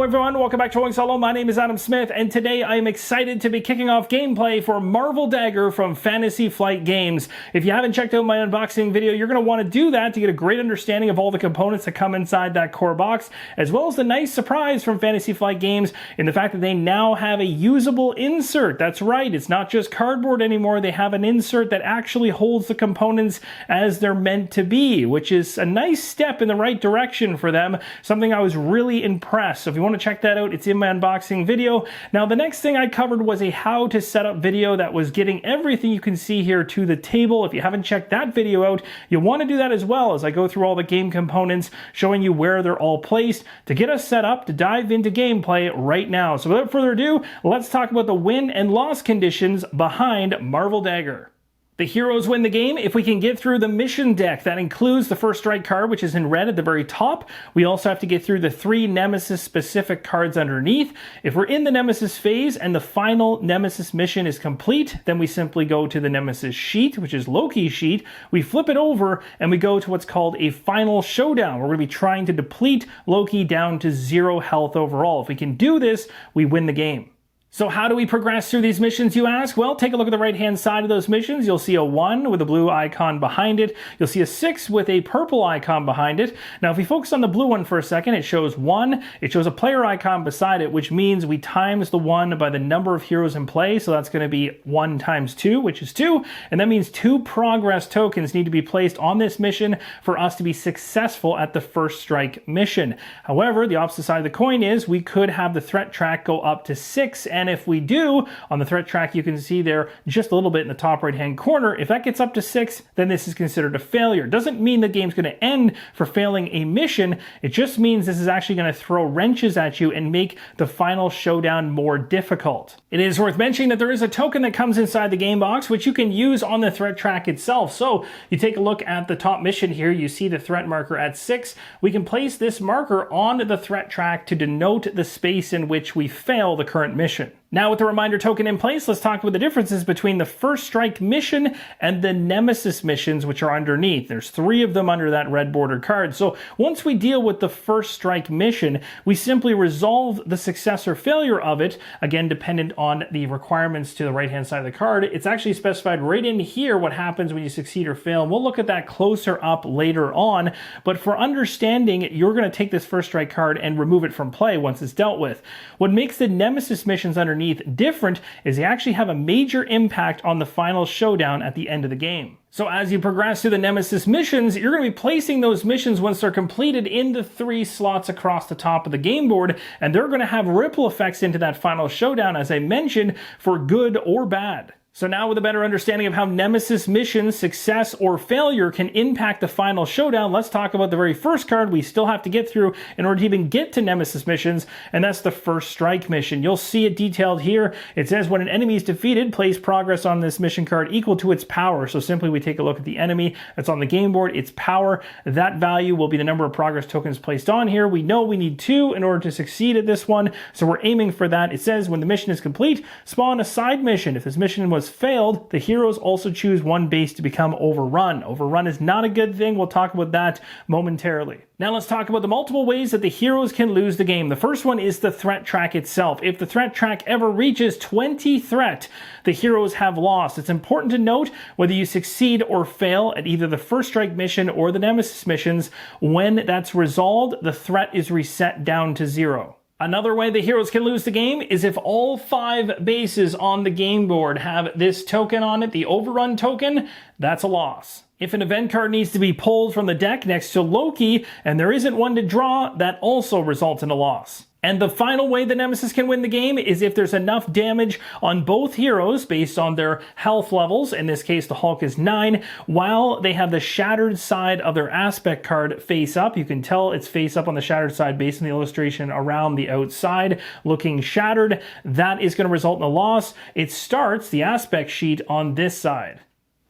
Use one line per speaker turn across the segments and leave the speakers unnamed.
everyone, welcome back to Rolling Solo. My name is Adam Smith, and today I am excited to be kicking off gameplay for Marvel D.A.G.G.E.R from Fantasy Flight Games. If you haven't checked out my unboxing video, you're going to want to do that to get a great understanding of all the components that come inside that core box, as well as the nice surprise from Fantasy Flight Games in the fact that they now have a usable insert. That's right, it's not just cardboard anymore. They have an insert that actually holds the components as they're meant to be, which is a nice step in the right direction for them, something I was really impressed. So if you want to check that out, it's in my unboxing video. Now, the next thing I covered was a how to set up video that was getting everything you can see here to the table. If you haven't checked that video out, you'll want to do that as well, as I go through all the game components, showing you where they're all placed to get us set up to dive into gameplay right now. So without further ado, let's talk about the win and loss conditions behind Marvel D.A.G.G.E.R. The heroes win the game if we can get through the mission deck. That includes the first strike card, which is in red at the very top. We also have to get through the 3 Nemesis specific cards underneath. If we're in the Nemesis phase and the final Nemesis mission is complete, then we simply go to the Nemesis sheet, which is Loki's sheet. We flip it over and we go to what's called a final showdown. We're going to be trying to deplete Loki down to 0 health overall. If we can do this, we win the game. So how do we progress through these missions, you ask? Well, take a look at the right-hand side of those missions. You'll see a 1 with a blue icon behind it. You'll see a 6 with a purple icon behind it. Now, if we focus on the blue one for a second, it shows 1. It shows a player icon beside it, which means we times the 1 by the number of heroes in play. So that's going to be 1 times 2, which is 2. And that means 2 progress tokens need to be placed on this mission for us to be successful at the first strike mission. However, the opposite side of the coin is we could have the threat track go up to 6, and if we do, on the threat track, you can see there just a little bit in the top right-hand corner, if that gets up to 6, then this is considered a failure. Doesn't mean the game's going to end for failing a mission. It just means this is actually going to throw wrenches at you and make the final showdown more difficult. It is worth mentioning that there is a token that comes inside the game box, which you can use on the threat track itself. So you take a look at the top mission here, you see the threat marker at 6. We can place this marker on the threat track to denote the space in which we fail the current mission. Now, with the reminder token in place, let's talk about the differences between the first strike mission and the Nemesis missions, which are underneath. There's 3 of them under that red bordered card. So once we deal with the first strike mission, we simply resolve the success or failure of it, again, dependent on the requirements to the right-hand side of the card. It's actually specified right in here what happens when you succeed or fail. And we'll look at that closer up later on. But for understanding, you're going to take this first strike card and remove it from play once it's dealt with. What makes the Nemesis missions underneath different is they actually have a major impact on the final showdown at the end of the game. So as you progress through the Nemesis missions, you're going to be placing those missions once they're completed in the 3 slots across the top of the game board, and they're going to have ripple effects into that final showdown, as I mentioned, for good or bad. So now with a better understanding of how Nemesis missions, success or failure, can impact the final showdown, let's talk about the very first card we still have to get through in order to even get to Nemesis missions, and that's the first strike mission. You'll see it detailed here. It says when an enemy is defeated, place progress on this mission card equal to its power. So simply we take a look at the enemy that's on the game board, its power. That value will be the number of progress tokens placed on here. We know we need 2 in order to succeed at this one, so we're aiming for that. It says when the mission is complete, spawn a side mission. If this mission was failed, the heroes also choose 1 base to become overrun. Overrun is not a good thing. We'll talk about that momentarily. Now let's talk about the multiple ways that the heroes can lose the game. The first one is the threat track itself. If the threat track ever reaches 20 threat, the heroes have lost. It's important to note whether you succeed or fail at either the first strike mission or the Nemesis missions. When that's resolved, the threat is reset down to 0. Another way the heroes can lose the game is if all 5 bases on the game board have this token on it, the overrun token, that's a loss. If an event card needs to be pulled from the deck next to Loki and there isn't one to draw, that also results in a loss. And the final way the Nemesis can win the game is if there's enough damage on both heroes based on their health levels. In this case, the Hulk is 9, while they have the shattered side of their aspect card face up. You can tell it's face up on the shattered side based on the illustration around the outside looking shattered. That is going to result in a loss. It starts the aspect sheet on this side.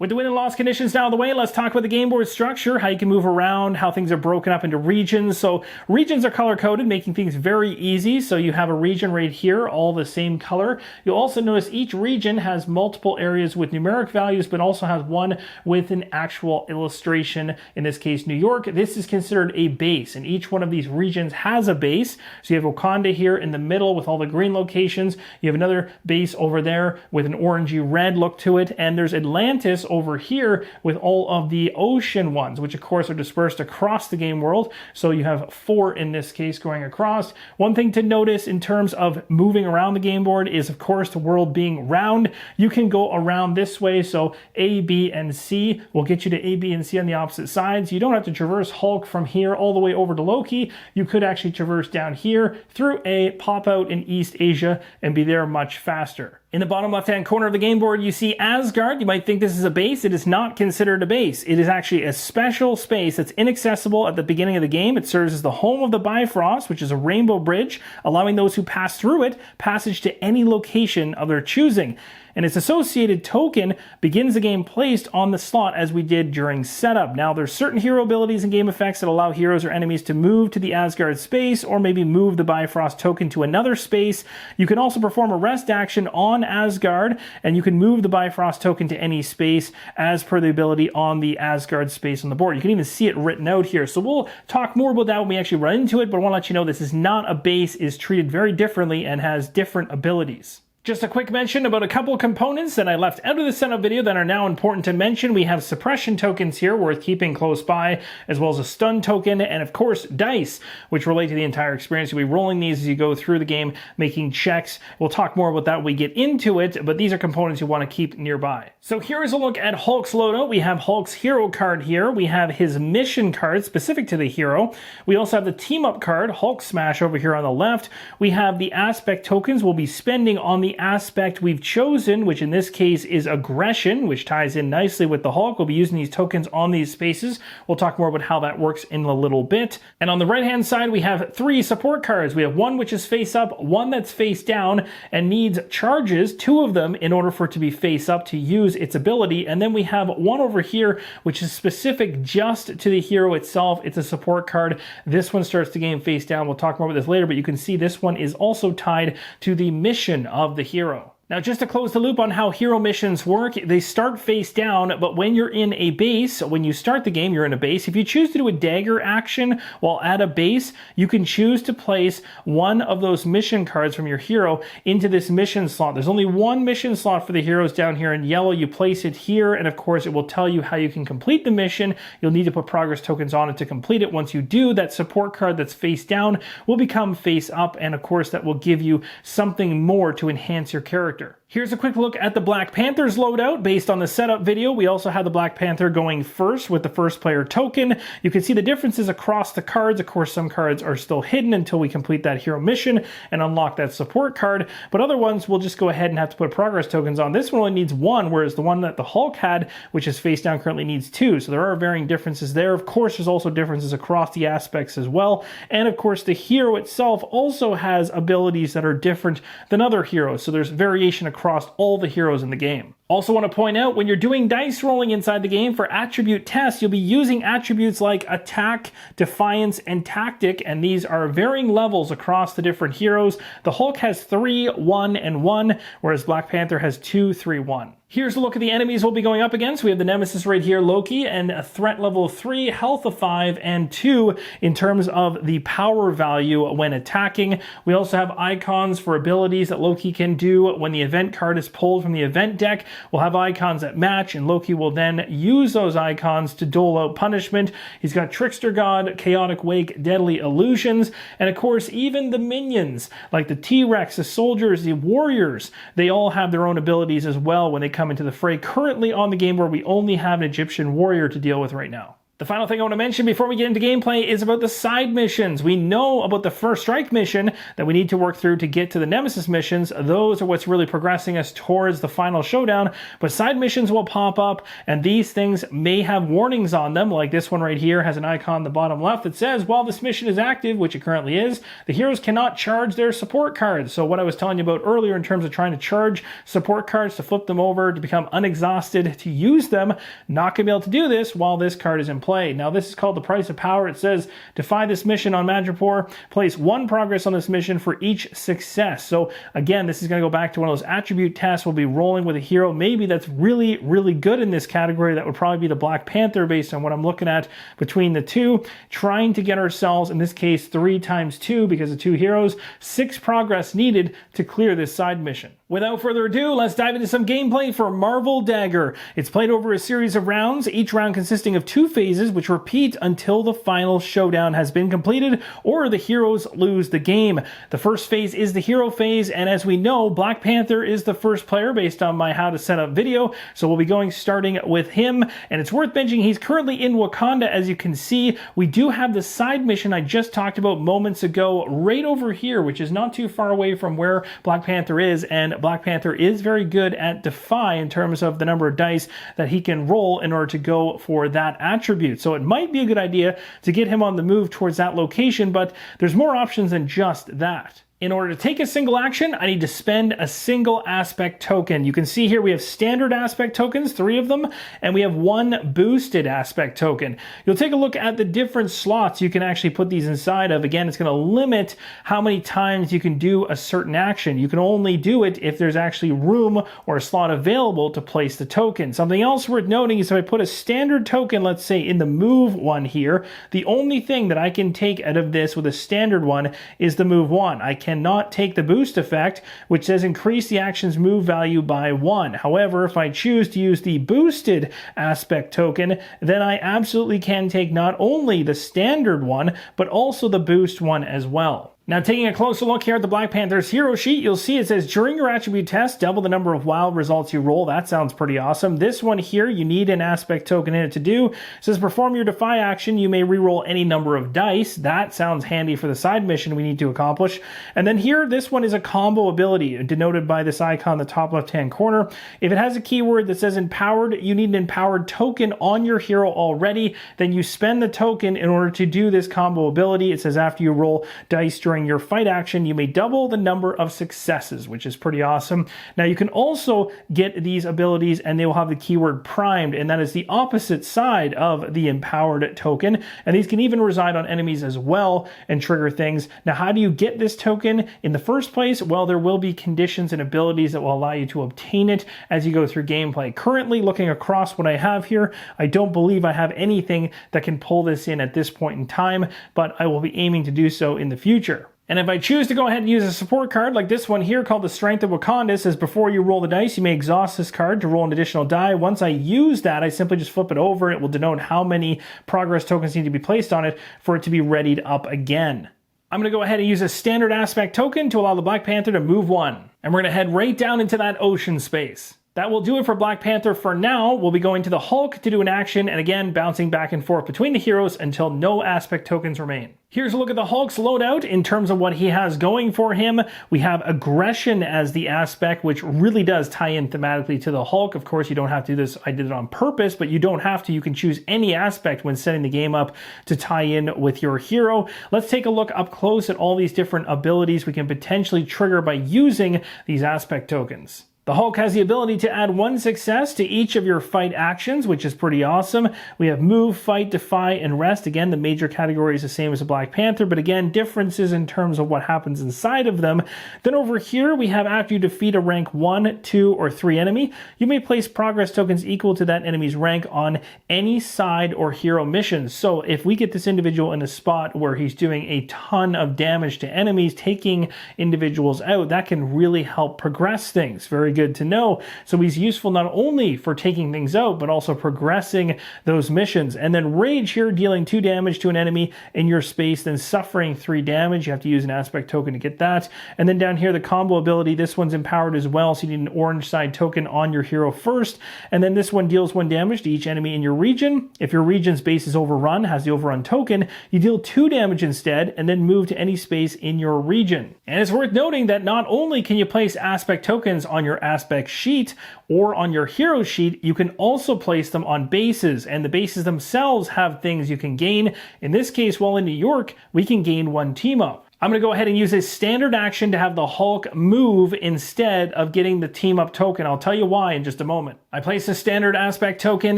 With the win and loss conditions now out of the way, let's talk about the game board structure, how you can move around, how things are broken up into regions. So regions are color-coded, making things very easy. So you have a region right here, all the same color. You'll also notice each region has multiple areas with numeric values, but also has one with an actual illustration, in this case, New York. This is considered a base, and each one of these regions has a base. So you have Wakanda here in the middle with all the green locations. You have another base over there with an orangey red look to it, and there's Atlantis over here with all of the ocean ones, which of course are dispersed across the game world. So you have 4 in this case going across. One thing to notice in terms of moving around the game board is, of course, the world being round. You can go around this way, so A, B, and C will get you to A, B, and C on the opposite sides. You don't have to traverse Hulk from here all the way over to Loki. You could actually traverse down here through A, pop out in East Asia, and be there much faster. In the bottom left-hand corner of the game board, you see Asgard. You might think this is a base. It is not considered a base. It is actually a special space that's inaccessible at the beginning of the game. It serves as the home of the Bifrost, which is a rainbow bridge, allowing those who pass through it passage to any location of their choosing. And its associated token begins the game placed on the slot as we did during setup. Now, there's certain hero abilities and game effects that allow heroes or enemies to move to the Asgard space, or maybe move the Bifrost token to another space. You can also perform a rest action on Asgard, and you can move the Bifrost token to any space as per the ability on the Asgard space on the board. You can even see it written out here. So we'll talk more about that when we actually run into it, but I want to let you know this is not a base, is treated very differently and has different abilities. Just a quick mention about a couple components that I left out of the setup video that are now important to mention. We have suppression tokens here worth keeping close by, as well as a stun token, and of course dice, which relate to the entire experience. You'll be rolling these as you go through the game, making checks. We'll talk more about that when we get into it, but these are components you want to keep nearby. So here is a look at Hulk's loadout. We have Hulk's hero card here. We have his mission card specific to the hero. We also have the team up card, Hulk Smash, over here on the left. We have the aspect tokens we'll be spending on the aspect we've chosen, which in this case is aggression, which ties in nicely with the Hulk. We'll be using these tokens on these spaces. We'll talk more about how that works in a little bit. And on the right hand side, we have 3 support cards. We have one which is face up, one that's face down and needs charges, 2 of them, in order for it to be face up to use its ability. And then we have one over here which is specific just to the hero itself. It's a support card. This one starts the game face down. We'll talk more about this later, but you can see this one is also tied to the mission of the hero. Now, just to close the loop on how hero missions work, they start face down, but when you're in a base, when you start the game, you're in a base. If you choose to do a dagger action while at a base, you can choose to place one of those mission cards from your hero into this mission slot. There's only one mission slot for the heroes down here in yellow. You place it here, and of course, it will tell you how you can complete the mission. You'll need to put progress tokens on it to complete it. Once you do, that support card that's face down will become face up, and of course, that will give you something more to enhance your character. Here's a quick look at the Black Panther's loadout based on the setup video. We also have the Black Panther going first with the first player token. You can see the differences across the cards. Of course, some cards are still hidden until we complete that hero mission and unlock that support card, but other ones we'll just go ahead and have to put progress tokens on. This one only needs 1, whereas the one that the Hulk had, which is face down, currently needs 2. So there are varying differences there. Of course, there's also differences across the aspects as well. And of course, the hero itself also has abilities that are different than other heroes. So there's variation across all the heroes in the game. Also want to point out, when you're doing dice rolling inside the game for attribute tests, you'll be using attributes like attack, defiance, and tactic, and these are varying levels across the different heroes. The Hulk has 3, 1, and 1, whereas Black Panther has 2, 3, 1. Here's a look at the enemies we'll be going up against. We have the Nemesis right here, Loki, and a threat level of 3, health of 5, and 2 in terms of the power value when attacking. We also have icons for abilities that Loki can do. When the event card is pulled from the event deck, we'll have icons that match, and Loki will then use those icons to dole out punishment. He's got Trickster God, Chaotic Wake, Deadly Illusions, and of course, even the minions, like the T-Rex, the soldiers, the warriors, they all have their own abilities as well when they come into the fray. Currently on the game board, we only have an Egyptian warrior to deal with right now. The final thing I want to mention before we get into gameplay is about the side missions. We know about the First Strike mission that we need to work through to get to the Nemesis missions. Those are what's really progressing us towards the final showdown, but side missions will pop up, and these things may have warnings on them, like this one right here has an icon in the bottom left that says, while this mission is active, which it currently is, the heroes cannot charge their support cards. So what I was telling you about earlier in terms of trying to charge support cards to flip them over to become unexhausted to use them, not going to be able to do this while this card is in play. Now this is called the price of power. It says, defy this mission on Madripoor, place 1 progress on this mission for each success. So again, this is going to go back to one of those attribute tests. We'll be rolling with a hero maybe that's really, really good in this category. That would probably be the Black Panther based on what I'm looking at between the two, trying to get ourselves, in this case, 3 times 2 because of 2 heroes, 6 progress needed to clear this side mission. Without further ado, let's dive into some gameplay for Marvel D.A.G.G.E.R. It's played over a series of rounds, each round consisting of 2 phases which repeat until the final showdown has been completed or the heroes lose the game. The first phase is the hero phase, and as we know, Black Panther is the first player based on my how to set up video, so we'll be starting with him, and it's worth mentioning he's currently in Wakanda. As you can see, we do have the side mission I just talked about moments ago right over here, which is not too far away from where Black Panther is, and Black Panther is very good at Defy in terms of the number of dice that he can roll in order to go for that attribute. So it might be a good idea to get him on the move towards that location, but there's more options than just that. In order to take a single action, I need to spend a single aspect token. You can see here we have standard aspect tokens, 3 of them, and we have 1 boosted aspect token. You'll take a look at the different slots you can actually put these inside of. Again, it's going to limit how many times you can do a certain action. You can only do it if there's actually room or a slot available to place the token. Something else worth noting is if I put a standard token, let's say in the move one here, the only thing that I can take out of this with a standard one is the move 1. I cannot take the boost effect, which says increase the action's move value by 1. However, if I choose to use the boosted aspect token, then I absolutely can take not only the standard one, but also the boost one as well. Now, taking a closer look here at the Black Panther's hero sheet, you'll see it says during your attribute test, double the number of wild results you roll. That sounds pretty awesome. This one here, you need an aspect token in it to do. It says perform your defy action. You may reroll any number of dice. That sounds handy for the side mission we need to accomplish. And then here, this one is a combo ability denoted by this icon in the top left-hand corner. If it has a keyword that says empowered, you need an empowered token on your hero already. Then you spend the token in order to do this combo ability. It says after you roll dice during your fight action, you may double the number of successes, which is pretty awesome. Now, you can also get these abilities and they will have the keyword primed, and that is the opposite side of the empowered token. And these can even reside on enemies as well and trigger things. Now, how do you get this token in the first place? Well, there will be conditions and abilities that will allow you to obtain it as you go through gameplay. Currently, looking across what I have here, I don't believe I have anything that can pull this in at this point in time, but I will be aiming to do so in the future. And if I choose to go ahead and use a support card like this one here called the Strength of Wakanda, it says before you roll the dice, you may exhaust this card to roll an additional die. Once I use that, I simply just flip it over. It will denote how many progress tokens need to be placed on it for it to be readied up again. I'm going to go ahead and use a standard aspect token to allow the Black Panther to move 1. And we're going to head right down into that ocean space. That will do it for Black Panther for now. We'll be going to the Hulk to do an action, and again, bouncing back and forth between the heroes until no aspect tokens remain. Here's a look at the Hulk's loadout in terms of what he has going for him. We have aggression as the aspect, which really does tie in thematically to the Hulk. Of course, you don't have to do this. I did it on purpose, but you don't have to. You can choose any aspect when setting the game up to tie in with your hero. Let's take a look up close at all these different abilities we can potentially trigger by using these aspect tokens. The Hulk has the ability to add 1 success to each of your fight actions, which is pretty awesome. We have move, fight, defy, and rest. Again, the major category is the same as the Black Panther, but again, differences in terms of what happens inside of them. Then over here, we have after you defeat a rank 1, 2, or 3 enemy, you may place progress tokens equal to that enemy's rank on any side or hero missions. So if we get this individual in a spot where he's doing a ton of damage to enemies, taking individuals out, that can really help progress things. Very good to know. So he's useful not only for taking things out, but also progressing those missions. And then Rage here, dealing 2 damage to an enemy in your space, then suffering 3 damage. You have to use an aspect token to get that. And then down here, the combo ability, this one's empowered as well, so you need an orange side token on your hero first. And then this one deals 1 damage to each enemy in your region. If your region's base is overrun, has the overrun token, you deal 2 damage instead, and then move to any space in your region. And it's worth noting that not only can you place aspect tokens on your aspect sheet or on your hero sheet, you can also place them on bases, and the bases themselves have things you can gain. In this case, while in New York, we can gain 1 team up. I'm going to go ahead and use a standard action to have the Hulk move instead of getting the team up token. I'll tell you why in just a moment. I place a standard aspect token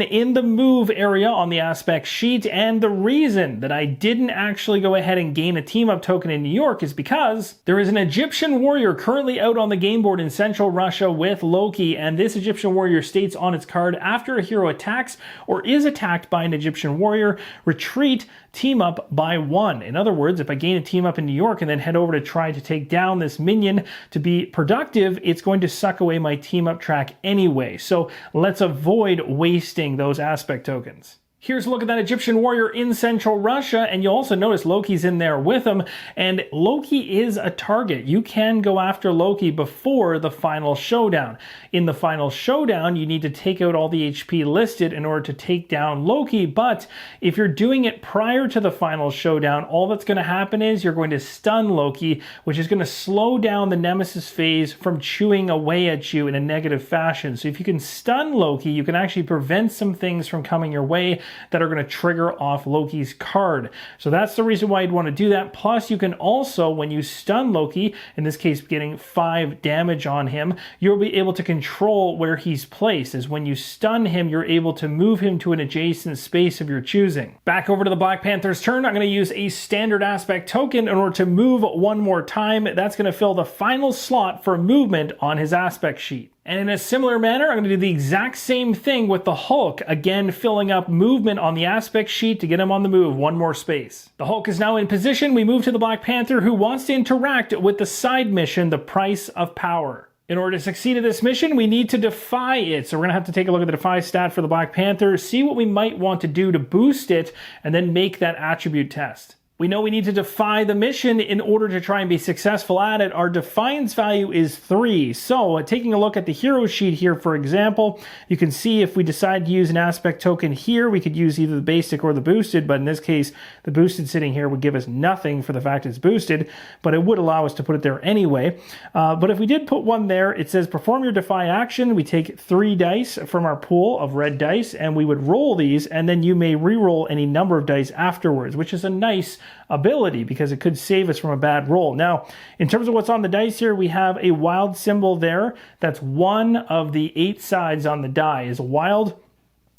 in the move area on the aspect sheet, and the reason that I didn't actually go ahead and gain a team up token in New York is because there is an Egyptian warrior currently out on the game board in central Russia with Loki, and this Egyptian warrior states on its card, after a hero attacks or is attacked by an Egyptian warrior, retreat team up by 1. In other words, if I gain a team up in New York and then head over to try to take down this minion to be productive, it's going to suck away my team up track anyway. So let's avoid wasting those aspect tokens. Here's a look at that Egyptian warrior in central Russia, and you'll also notice Loki's in there with him, and Loki is a target. You can go after Loki before the final showdown. In the final showdown, you need to take out all the HP listed in order to take down Loki, but if you're doing it prior to the final showdown, all that's going to happen is you're going to stun Loki, which is going to slow down the Nemesis phase from chewing away at you in a negative fashion. So if you can stun Loki, you can actually prevent some things from coming your way that are going to trigger off Loki's card. So that's the reason why you'd want to do that. Plus, you can also, when you stun Loki, in this case getting 5 damage on him, you'll be able to control where he's placed. As when you stun him, you're able to move him to an adjacent space of your choosing. Back over to the Black Panther's turn, I'm going to use a standard aspect token in order to move 1 more time. That's going to fill the final slot for movement on his aspect sheet. And in a similar manner, I'm going to do the exact same thing with the Hulk, again filling up movement on the aspect sheet to get him on the move 1 more space. The Hulk is now in position. We move to the Black Panther, who wants to interact with the side mission, the Price of Power. In order to succeed at this mission, we need to defy it. So we're going to have to take a look at the defy stat for the Black Panther, see what we might want to do to boost it, and then make that attribute test. We know we need to defy the mission in order to try and be successful at it. Our defiance value is 3. So taking a look at the hero sheet here, for example, you can see if we decide to use an aspect token here, we could use either the basic or the boosted, but in this case, the boosted sitting here would give us nothing for the fact it's boosted, but it would allow us to put it there anyway. But if we did put 1 there, it says perform your defy action. We take 3 dice from our pool of red dice, and we would roll these, and then you may re-roll any number of dice afterwards, which is a nice ability because it could save us from a bad roll. Now, in terms of what's on the dice here, we have a wild symbol there. That's 1 of the 8 sides on the die is wild.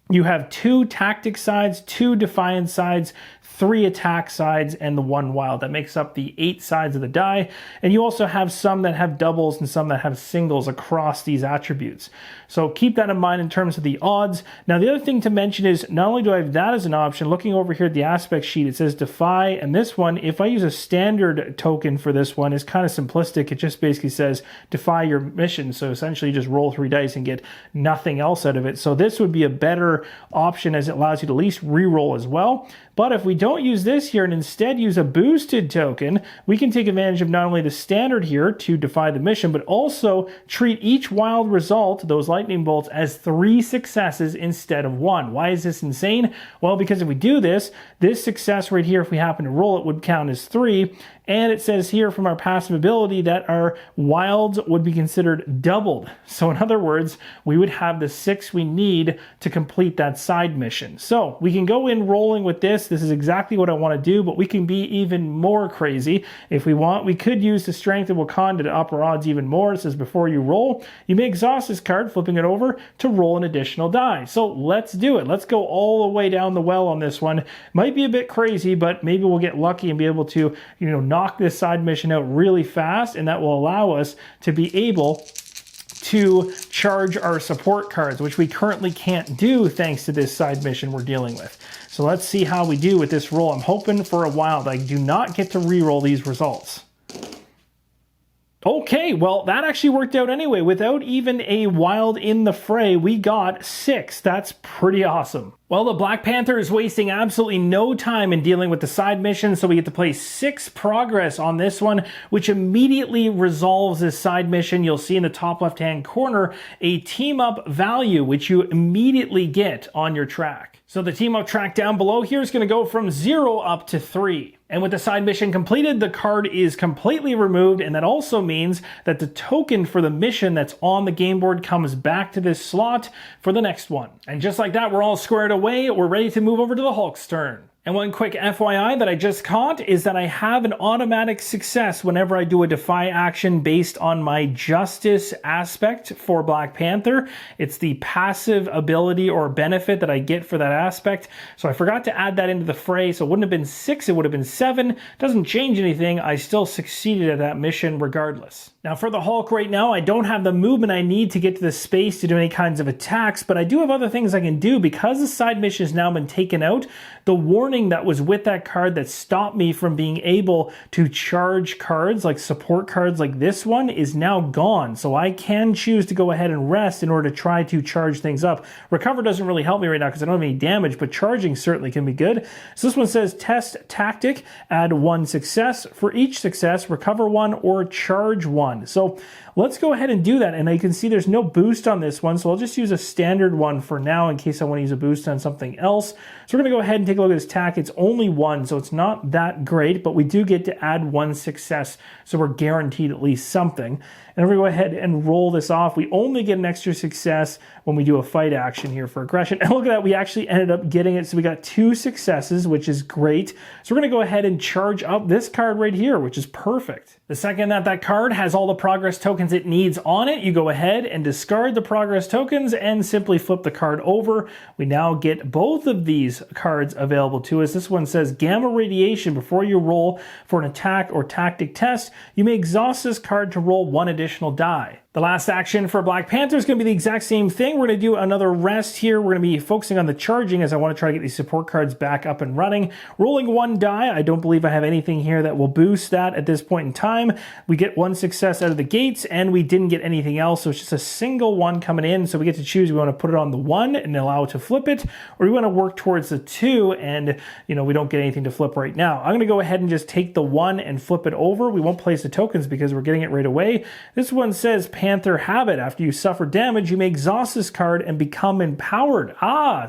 You have 2 tactic sides, 2 defiance sides, 3 attack sides, and the 1 wild. That makes up the 8 sides of the die. And you also have some that have doubles and some that have singles across these attributes. So keep that in mind in terms of the odds. Now, the other thing to mention is not only do I have that as an option, looking over here at the aspect sheet, it says defy. And this one, if I use a standard token for this one, is kind of simplistic. It just basically says defy your mission. So essentially you just roll 3 dice and get nothing else out of it. So this would be a better option as it allows you to at least re-roll as well. But if we don't use this here and instead use a boosted token, we can take advantage of not only the standard here to defy the mission, but also treat each wild result, those lightning bolts, as 3 successes instead of 1. Why is this insane? Well, because if we do this, this success right here, if we happen to roll it, would count as 3. And it says here from our passive ability that our wilds would be considered doubled. So in other words, we would have the 6 we need to complete that side mission. So we can go in rolling with this. This is exactly what I want to do, but we can be even more crazy. If we want, we could use the Strength of Wakanda to up our odds even more. It says before you roll, you may exhaust this card, flipping it over to roll an additional die. So let's do it. Let's go all the way down the well on this one. Might be a bit crazy, but maybe we'll get lucky and be able to, knock this side mission out really fast, and that will allow us to be able to charge our support cards, which we currently can't do thanks to this side mission we're dealing with. So let's see how we do with this roll. I'm hoping for a wild. I do not get to re-roll these results. Okay, well, that actually worked out anyway. Without even a wild in the fray, we got 6. That's pretty awesome. Well, the Black Panther is wasting absolutely no time in dealing with the side mission, so we get to play 6 progress on this one, which immediately resolves this side mission. You'll see in the top left-hand corner a team-up value, which you immediately get on your track. So the team-up track down below here is going to go from 0 up to 3. And with the side mission completed, the card is completely removed, and that also means that the token for the mission that's on the game board comes back to this slot for the next one. And just like that, we're all squared away. We're ready to move over to the Hulk's turn. And one quick FYI that I just caught is that I have an automatic success whenever I do a defy action based on my justice aspect for Black Panther. It's the passive ability or benefit that I get for that aspect. So I forgot to add that into the fray. So it wouldn't have been 6, it would have been 7. Doesn't change anything. I still succeeded at that mission regardless. Now for the Hulk right now, I don't have the movement I need to get to the space to do any kinds of attacks, but I do have other things I can do. Because the side mission has now been taken out, the warning that was with that card that stopped me from being able to charge cards, like support cards like this one, is now gone. So I can choose to go ahead and rest in order to try to charge things up. Recover doesn't really help me right now because I don't have any damage, but charging certainly can be good. So this one says test tactic, add 1 success. For each success, recover 1 or charge 1. So let's go ahead and do that. And you can see there's no boost on this one, so I'll just use a standard one for now in case I want to use a boost on something else. So we're going to go ahead and take a look at this tack. It's only 1, so it's not that great, but we do get to add 1 success, so we're guaranteed at least something. And we're going to go ahead and roll this off. We only get an extra success when we do a fight action here for aggression. And look at that, we actually ended up getting it. So we got 2 successes, which is great. So we're going to go ahead and charge up this card right here, which is perfect. The second that card has all the progress tokens it needs on it, you go ahead and discard the progress tokens and simply flip the card over. We now get both of these cards available to us. This one says gamma radiation. Before you roll for an attack or tactic test, you may exhaust this card to roll 1 additional die. The last action for Black Panther is going to be the exact same thing. We're going to do another rest here. We're going to be focusing on the charging as I want to try to get these support cards back up and running. Rolling 1 die. I don't believe I have anything here that will boost that at this point in time. We get 1 success out of the gates and we didn't get anything else. So it's just a single 1 coming in. So we get to choose. We want to put it on the 1 and allow it to flip it, or we want to work towards the 2 and we don't get anything to flip right now. I'm going to go ahead and just take the 1 and flip it over. We won't place the tokens because we're getting it right away. This one says Panther Habit. After you suffer damage, you may exhaust this card and become empowered.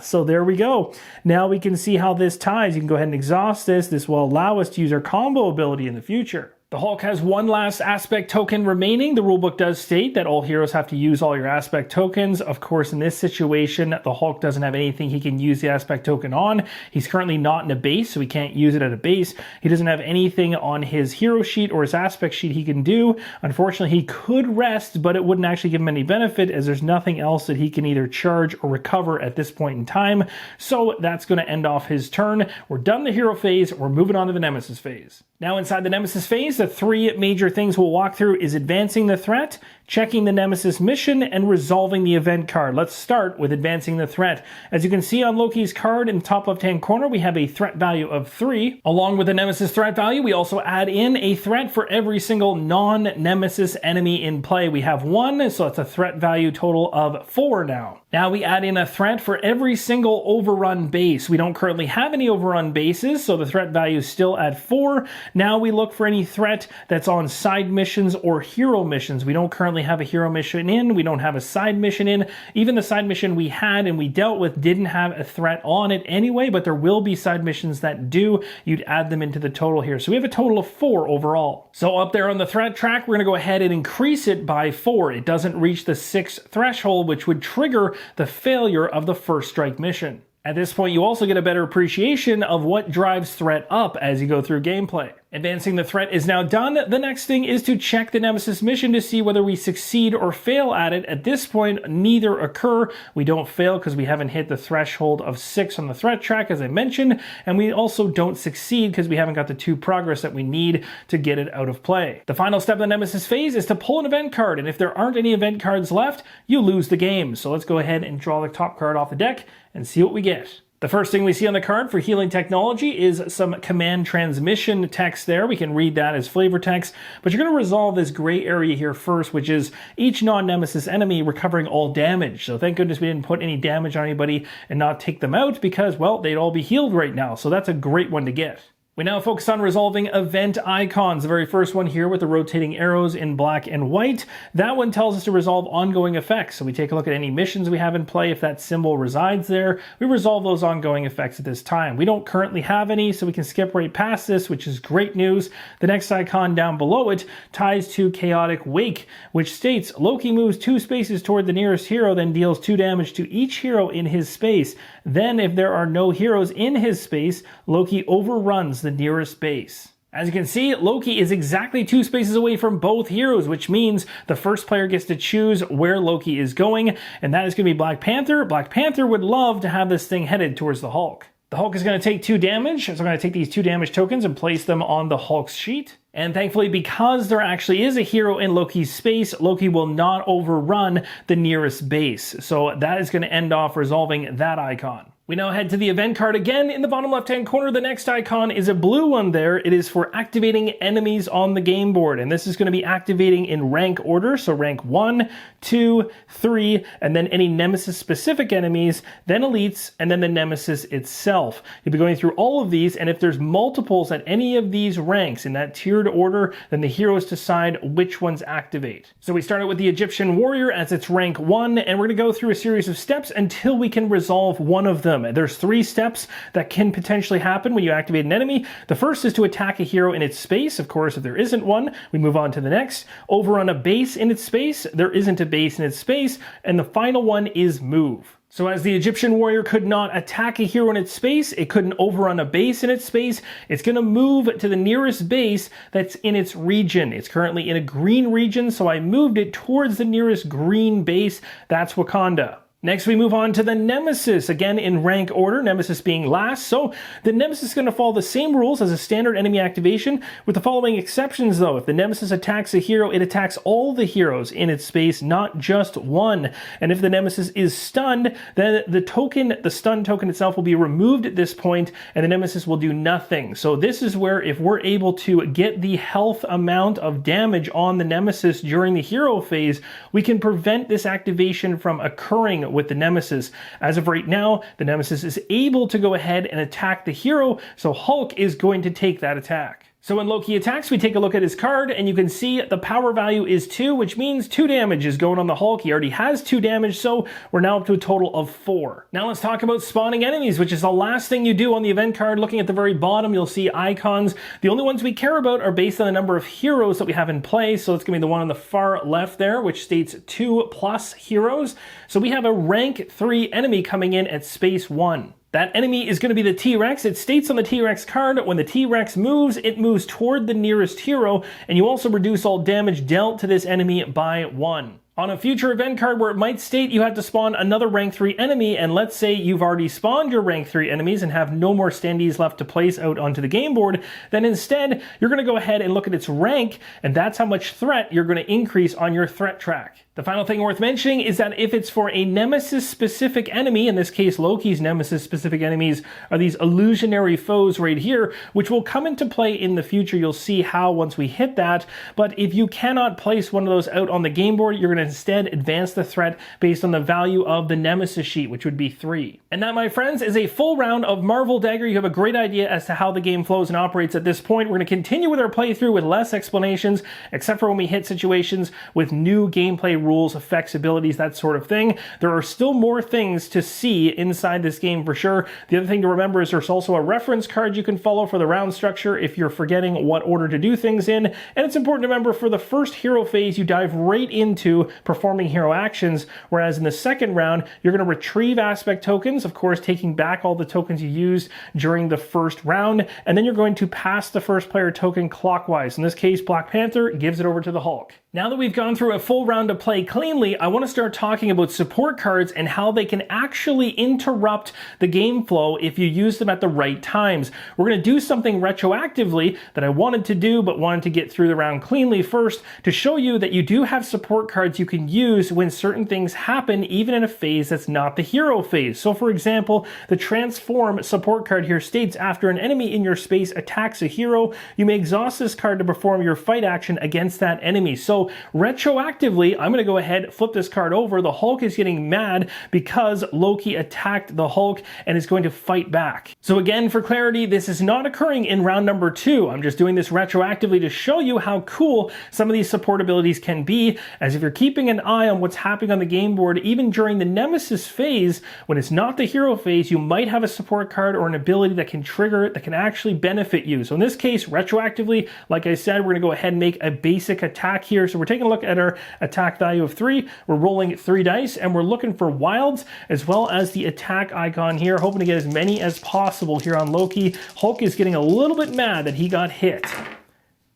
So there we go. Now we can see how this ties. You can go ahead and exhaust this. This will allow us to use our combo ability in the future. The Hulk has 1 last aspect token remaining. The rulebook does state that all heroes have to use all your aspect tokens. Of course, in this situation, the Hulk doesn't have anything he can use the aspect token on. He's currently not in a base, so he can't use it at a base. He doesn't have anything on his hero sheet or his aspect sheet he can do. Unfortunately, he could rest, but it wouldn't actually give him any benefit as there's nothing else that he can either charge or recover at this point in time. So that's going to end off his turn. We're done the hero phase. We're moving on to the Nemesis phase. Now inside the Nemesis phase, the 3 major things we'll walk through is advancing the threat, checking the Nemesis mission, and resolving the event card. Let's start with advancing the threat. As you can see on Loki's card in the top left-hand corner, we have a threat value of 3. Along with the Nemesis threat value, we also add in a threat for every single non-Nemesis enemy in play. We have 1, so that's a threat value total of 4 now. Now we add in a threat for every single overrun base. We don't currently have any overrun bases, so the threat value is still at 4. Now we look for any threat that's on side missions or hero missions. We don't currently have a hero mission in. We don't have a side mission in. Even the side mission we had and we dealt with didn't have a threat on it anyway, but there will be side missions that do. You'd add them into the total here. So we have a total of 4 overall. So up there on the threat track, we're going to go ahead and increase it by 4. It doesn't reach the 6 threshold, which would trigger the failure of the first strike mission. At this point, you also get a better appreciation of what drives threat up as you go through gameplay. Advancing the threat is now done. The next thing is to check the Nemesis mission to see whether we succeed or fail at it. At this point, neither occur. We don't fail because we haven't hit the threshold of 6 on the threat track, as I mentioned, and we also don't succeed because we haven't got the 2 progress that we need to get it out of play. The final step of the Nemesis phase is to pull an event card, and if there aren't any event cards left, you lose the game. So let's go ahead and draw the top card off the deck and see what we get. The first thing we see on the card for healing technology is some command transmission text there. We can read that as flavor text, but you're going to resolve this gray area here first, which is each non-nemesis enemy recovering all damage. So thank goodness we didn't put any damage on anybody and not take them out because, well, they'd all be healed right now. So that's a great one to get. We now focus on resolving event icons. The very first one here with the rotating arrows in black and white. That one tells us to resolve ongoing effects. So we take a look at any missions we have in play. If that symbol resides there, we resolve those ongoing effects at this time. We don't currently have any, so we can skip right past this, which is great news. The next icon down below it ties to Chaotic Wake, which states Loki moves 2 spaces toward the nearest hero, then deals 2 damage to each hero in his space. Then, if there are no heroes in his space, Loki overruns the nearest base. As you can see, Loki is exactly 2 spaces away from both heroes, which means the first player gets to choose where Loki is going, and that is going to be Black Panther. Black Panther would love to have this thing headed towards the Hulk. The Hulk is going to take 2 damage, so I'm going to take these 2 damage tokens and place them on the Hulk's sheet. And thankfully, because there actually is a hero in Loki's space, Loki will not overrun the nearest base. So that is going to end off resolving that icon. We now head to the event card again. In the bottom left-hand corner, the next icon is a blue one there. It is for activating enemies on the game board. And this is going to be activating in rank order. So rank 1, 2, 3, and then any nemesis-specific enemies, then elites, and then the nemesis itself. You'll be going through all of these, and if there's multiples at any of these ranks in that tiered order, then the heroes decide which ones activate. So we start out with the Egyptian warrior as it's rank 1, and we're going to go through a series of steps until we can resolve one of them. There's 3 steps that can potentially happen when you activate an enemy. The first is to attack a hero in its space. Of course, if there isn't one, we move on to the next. Overrun a base in its space. There isn't a base in its space. And the final one is move. So as the Egyptian warrior could not attack a hero in its space, it couldn't overrun a base in its space, it's going to move to the nearest base that's in its region. It's currently in a green region, so I moved it towards the nearest green base. That's Wakanda. Next, we move on to the Nemesis, again in rank order, Nemesis being last. So the Nemesis is going to follow the same rules as a standard enemy activation, with the following exceptions though. If the Nemesis attacks a hero, it attacks all the heroes in its space, not just one. And if the Nemesis is stunned, then the stun token itself will be removed at this point, and the Nemesis will do nothing. So this is where if we're able to get the health amount of damage on the Nemesis during the hero phase, we can prevent this activation from occurring with the Nemesis. As of right now, the Nemesis is able to go ahead and attack the hero, so Hulk is going to take that attack. So when Loki attacks, we take a look at his card, and you can see the power value is 2, which means 2 damage is going on the Hulk. He already has 2 damage, so we're now up to a total of 4. Now let's talk about spawning enemies, which is the last thing you do on the event card. Looking at the very bottom, you'll see icons. The only ones we care about are based on the number of heroes that we have in play, so it's going to be the one on the far left there, which states 2+ heroes. So we have a rank 3 enemy coming in at space 1. That enemy is going to be the T-Rex. It states on the T-Rex card, when the T-Rex moves, it moves toward the nearest hero, and you also reduce all damage dealt to this enemy by 1. On a future event card where it might state you have to spawn another rank 3 enemy, and let's say you've already spawned your rank 3 enemies and have no more standees left to place out onto the game board, then instead you're going to go ahead and look at its rank, and that's how much threat you're going to increase on your threat track. The final thing worth mentioning is that if it's for a Nemesis-specific enemy, in this case Loki's Nemesis-specific enemies are these illusionary foes right here, which will come into play in the future. You'll see how once we hit that, but if you cannot place one of those out on the game board, you're going to instead advance the threat based on the value of the Nemesis sheet, which would be 3. And that, my friends, is a full round of Marvel D.A.G.G.E.R. You have a great idea as to how the game flows and operates at this point. We're going to continue with our playthrough with less explanations, except for when we hit situations with new gameplay rules, effects, abilities, that sort of thing. There are still more things to see inside this game for sure. The other thing to remember is there's also a reference card you can follow for the round structure if you're forgetting what order to do things in. And it's important to remember for the first hero phase, you dive right into performing hero actions, whereas in the second round, you're going to retrieve aspect tokens, of course, taking back all the tokens you used during the first round, and then you're going to pass the first player token clockwise. In this case, Black Panther gives it over to the Hulk. Now that we've gone through a full round of play cleanly, I want to start talking about support cards and how they can actually interrupt the game flow if you use them at the right times. We're going to do something retroactively that I wanted to do but wanted to get through the round cleanly first to show you that you do have support cards you can use when certain things happen even in a phase that's not the hero phase. So for example, the transform support card here states after an enemy in your space attacks a hero, you may exhaust this card to perform your fight action against that enemy. So retroactively, I'm going to go ahead, flip this card over. The Hulk is getting mad because Loki attacked the Hulk and is going to fight back. So again, for clarity, this is not occurring in round number 2. I'm just doing this retroactively to show you how cool some of these support abilities can be, as if you're keeping an eye on what's happening on the game board, even during the Nemesis phase, when it's not the hero phase, you might have a support card or an ability that can trigger, that can actually benefit you. So in this case, retroactively, like I said, we're going to go ahead and make a basic attack here. So we're taking a look at our attack value of 3. We're rolling 3 dice and we're looking for wilds as well as the attack icon here, hoping to get as many as possible here on Loki. Hulk is getting a little bit mad that he got hit.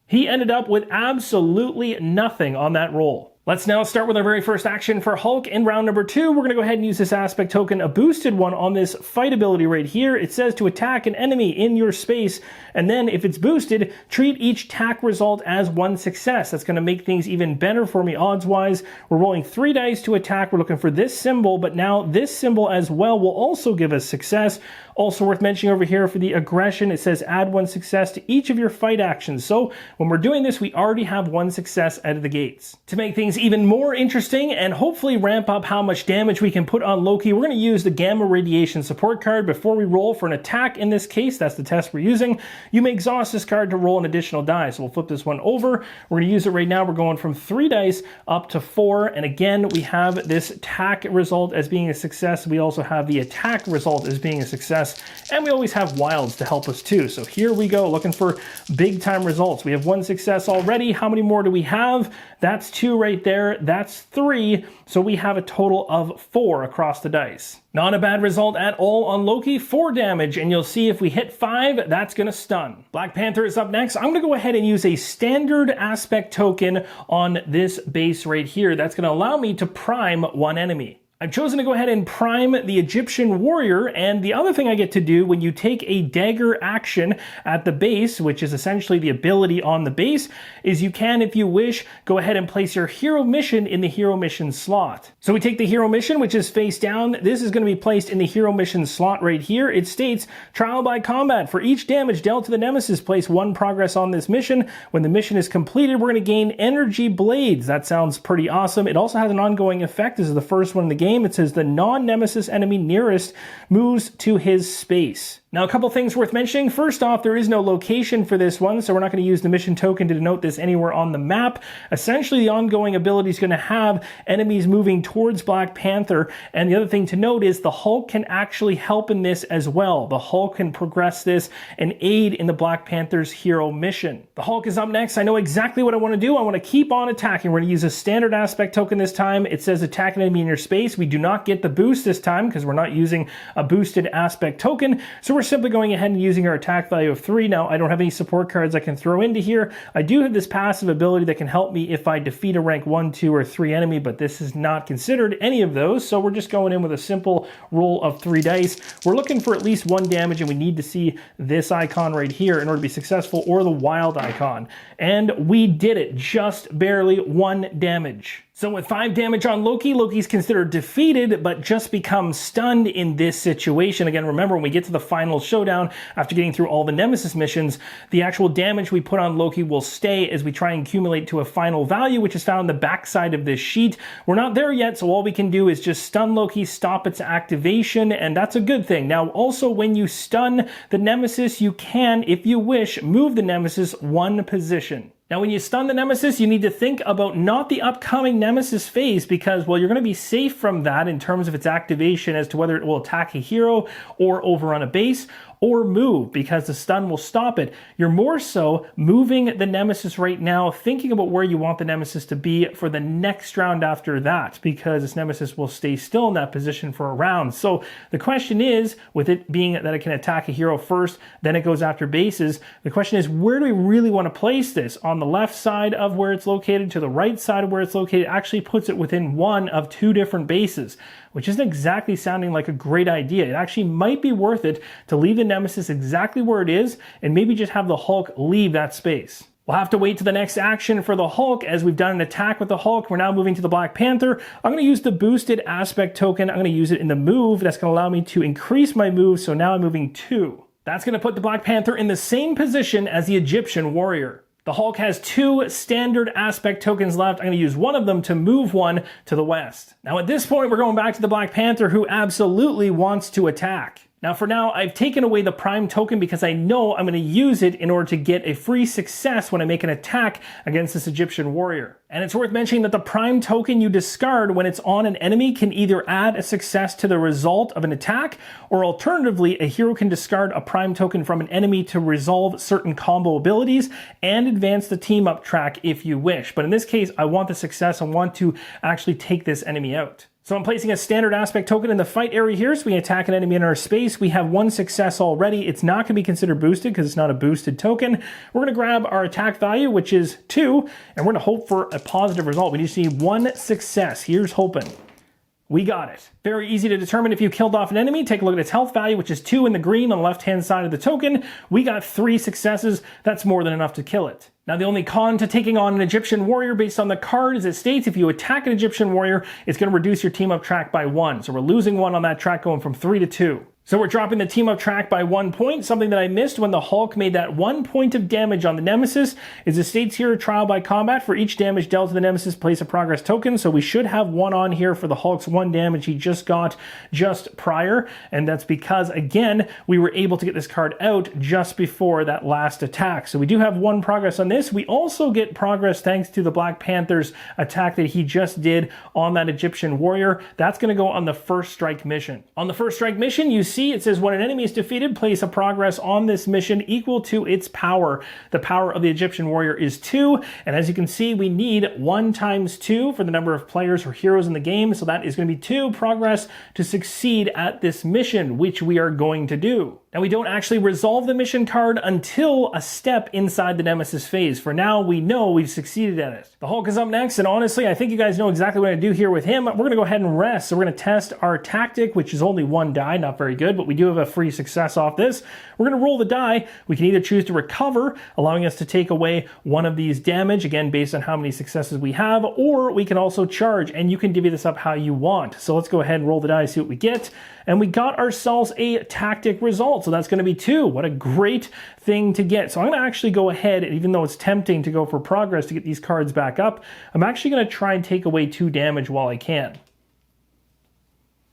He ended up with absolutely nothing on that roll. Let's now start with our very first action for Hulk. In round number 2, we're going to go ahead and use this aspect token, a boosted one on this fight ability right here. It says to attack an enemy in your space, and then if it's boosted, treat each attack result as 1 success. That's going to make things even better for me odds-wise. We're rolling 3 dice to attack. We're looking for this symbol, but now this symbol as well will also give us success. Also worth mentioning over here for the aggression, it says add 1 success to each of your fight actions. So when we're doing this, we already have 1 success out of the gates. To make things even more interesting and hopefully ramp up how much damage we can put on Loki, we're going to use the gamma radiation support card before we roll for an attack. In this case, that's the test we're using. You may exhaust this card to roll an additional die. So we'll flip this one over. We're going to use it right now. We're going from 3 dice up to 4. And again, we have this attack result as being a success. We also have the attack result as being a success. And we always have wilds to help us too. So here we go, looking for big time results. We have 1 success already. How many more do we have? That's 2 right there. That's 3. So we have a total of 4 across the dice. Not a bad result at all on Loki, 4 damage, and you'll see if we hit 5, that's going to stun. Black Panther is up next. I'm going to go ahead and use a standard aspect token on this base right here. That's going to allow me to prime 1 enemy. I've chosen to go ahead and prime the Egyptian warrior, and the other thing I get to do when you take a dagger action at the base, which is essentially the ability on the base, is you can, if you wish, go ahead and place your hero mission in the hero mission slot. So we take the hero mission, which is face down. This is going to be placed in the hero mission slot right here. It states, trial by combat. For each damage dealt to the nemesis, place 1 progress on this mission. When the mission is completed, we're going to gain energy blades. That sounds pretty awesome. It also has an ongoing effect. This is the first one in the game. It says the non-nemesis enemy nearest moves to his space. Now, a couple things worth mentioning. First off, there is no location for this one, so we're not going to use the mission token to denote this anywhere on the map. Essentially, the ongoing ability is going to have enemies moving towards Black Panther, and the other thing to note is the Hulk can actually help in this as well. The Hulk can progress this and aid in the Black Panther's hero mission. The Hulk is up next. I know exactly what I want to do. I want to keep on attacking. We're going to use a standard aspect token this time. It says attack an enemy in your space. We do not get the boost this time because we're not using a boosted aspect token, so we're simply going ahead and using our attack value of 3. Now, I don't have any support cards I can throw into here. I do have this passive ability that can help me if I defeat a rank 1, 2, or 3 enemy, but this is not considered any of those, so we're just going in with a simple roll of 3 dice. We're looking for at least 1 damage, and we need to see this icon right here in order to be successful, or the wild icon. And we did it, just barely 1 damage. So with 5 damage on Loki, Loki's considered defeated, but just becomes stunned in this situation. Again, remember, when we get to the final showdown, after getting through all the Nemesis missions, the actual damage we put on Loki will stay as we try and accumulate to a final value, which is found on the backside of this sheet. We're not there yet, so all we can do is just stun Loki, stop its activation, and that's a good thing. Now, also, when you stun the Nemesis, you can, if you wish, move the Nemesis 1 position. Now, when you stun the Nemesis, you need to think about not the upcoming Nemesis phase because, well, you're going to be safe from that in terms of its activation as to whether it will attack a hero or over on a base. or move, because the stun will stop it. You're more so moving the nemesis right now, thinking about where you want the nemesis to be for the next round after that, because this nemesis will stay still in that position for a round. So the question is, with it being that it can attack a hero first, then it goes after bases, the question is, where do we really want to place this? On the left side of where it's located, to the right side of where it's located, actually puts it within one of two different bases, which isn't exactly sounding like a great idea. It actually might be worth it to leave the nemesis exactly where it is and maybe just have the Hulk leave that space. We'll have to wait to the next action for the Hulk. As we've done an attack with the Hulk, we're now moving to the Black Panther. I'm going to use the boosted aspect token. I'm going to use it in the move. That's going to allow me to increase my move, so now I'm moving 2. That's going to put the Black Panther in the same position as the Egyptian warrior. The Hulk has 2 standard aspect tokens left. I'm going to use one of them to move one to the west. Now at this point, we're going back to the Black Panther, who absolutely wants to attack. Now for now, I've taken away the prime token because I know I'm going to use it in order to get a free success when I make an attack against this Egyptian warrior. And it's worth mentioning that the prime token you discard when it's on an enemy can either add a success to the result of an attack, or alternatively, a hero can discard a prime token from an enemy to resolve certain combo abilities and advance the team up track if you wish. But in this case, I want the success. I want to actually take this enemy out. So I'm placing a standard aspect token in the fight area here, so we can attack an enemy in our space. We have 1 success already. It's not going to be considered boosted because it's not a boosted token. We're going to grab our attack value, which is 2, and we're going to hope for a positive result. We just need 1 success. Here's hoping. We got it. Very easy to determine if you killed off an enemy. Take a look at its health value, which is 2 in the green on the left-hand side of the token. We got 3 successes. That's more than enough to kill it. Now, the only con to taking on an Egyptian warrior based on the card is it states if you attack an Egyptian warrior, it's going to reduce your team up track by 1. So we're losing 1 on that track, going from 3 to 2. So we're dropping the team up track by 1 point. Something that I missed when the Hulk made that 1 point of damage on the Nemesis is it states here, trial by combat. For each damage dealt to the Nemesis, place a progress token. So we should have 1 on here for the Hulk's 1 damage he just got just prior. And that's because, again, we were able to get this card out just before that last attack. So we do have 1 progress on this. We also get progress thanks to the Black Panther's attack that he just did on that Egyptian warrior. That's going to go on the first strike mission. On the first strike mission, you see it says when an enemy is defeated, place a progress on this mission equal to its power. The power of the Egyptian warrior is 2, and as you can see, we need 1 times 2 for the number of players or heroes in the game, so that is going to be 2 progress to succeed at this mission, which we are going to do. Now, we don't actually resolve the mission card until a step inside the Nemesis phase. For now, we know we've succeeded at it. The Hulk is up next, and honestly, I think you guys know exactly what I'm going to do here with him. We're going to go ahead and rest. So we're going to test our tactic, which is only 1 die, not very good, but we do have a free success off this. We're going to roll the die. We can either choose to recover, allowing us to take away 1 of these damage, again, based on how many successes we have, or we can also charge, and you can divvy this up how you want. So let's go ahead and roll the die, see what we get. And we got ourselves a tactic result. So that's going to be 2. What a great thing to get. So I'm going to actually go ahead, and even though it's tempting to go for progress to get these cards back up, I'm actually going to try and take away 2 damage while I can.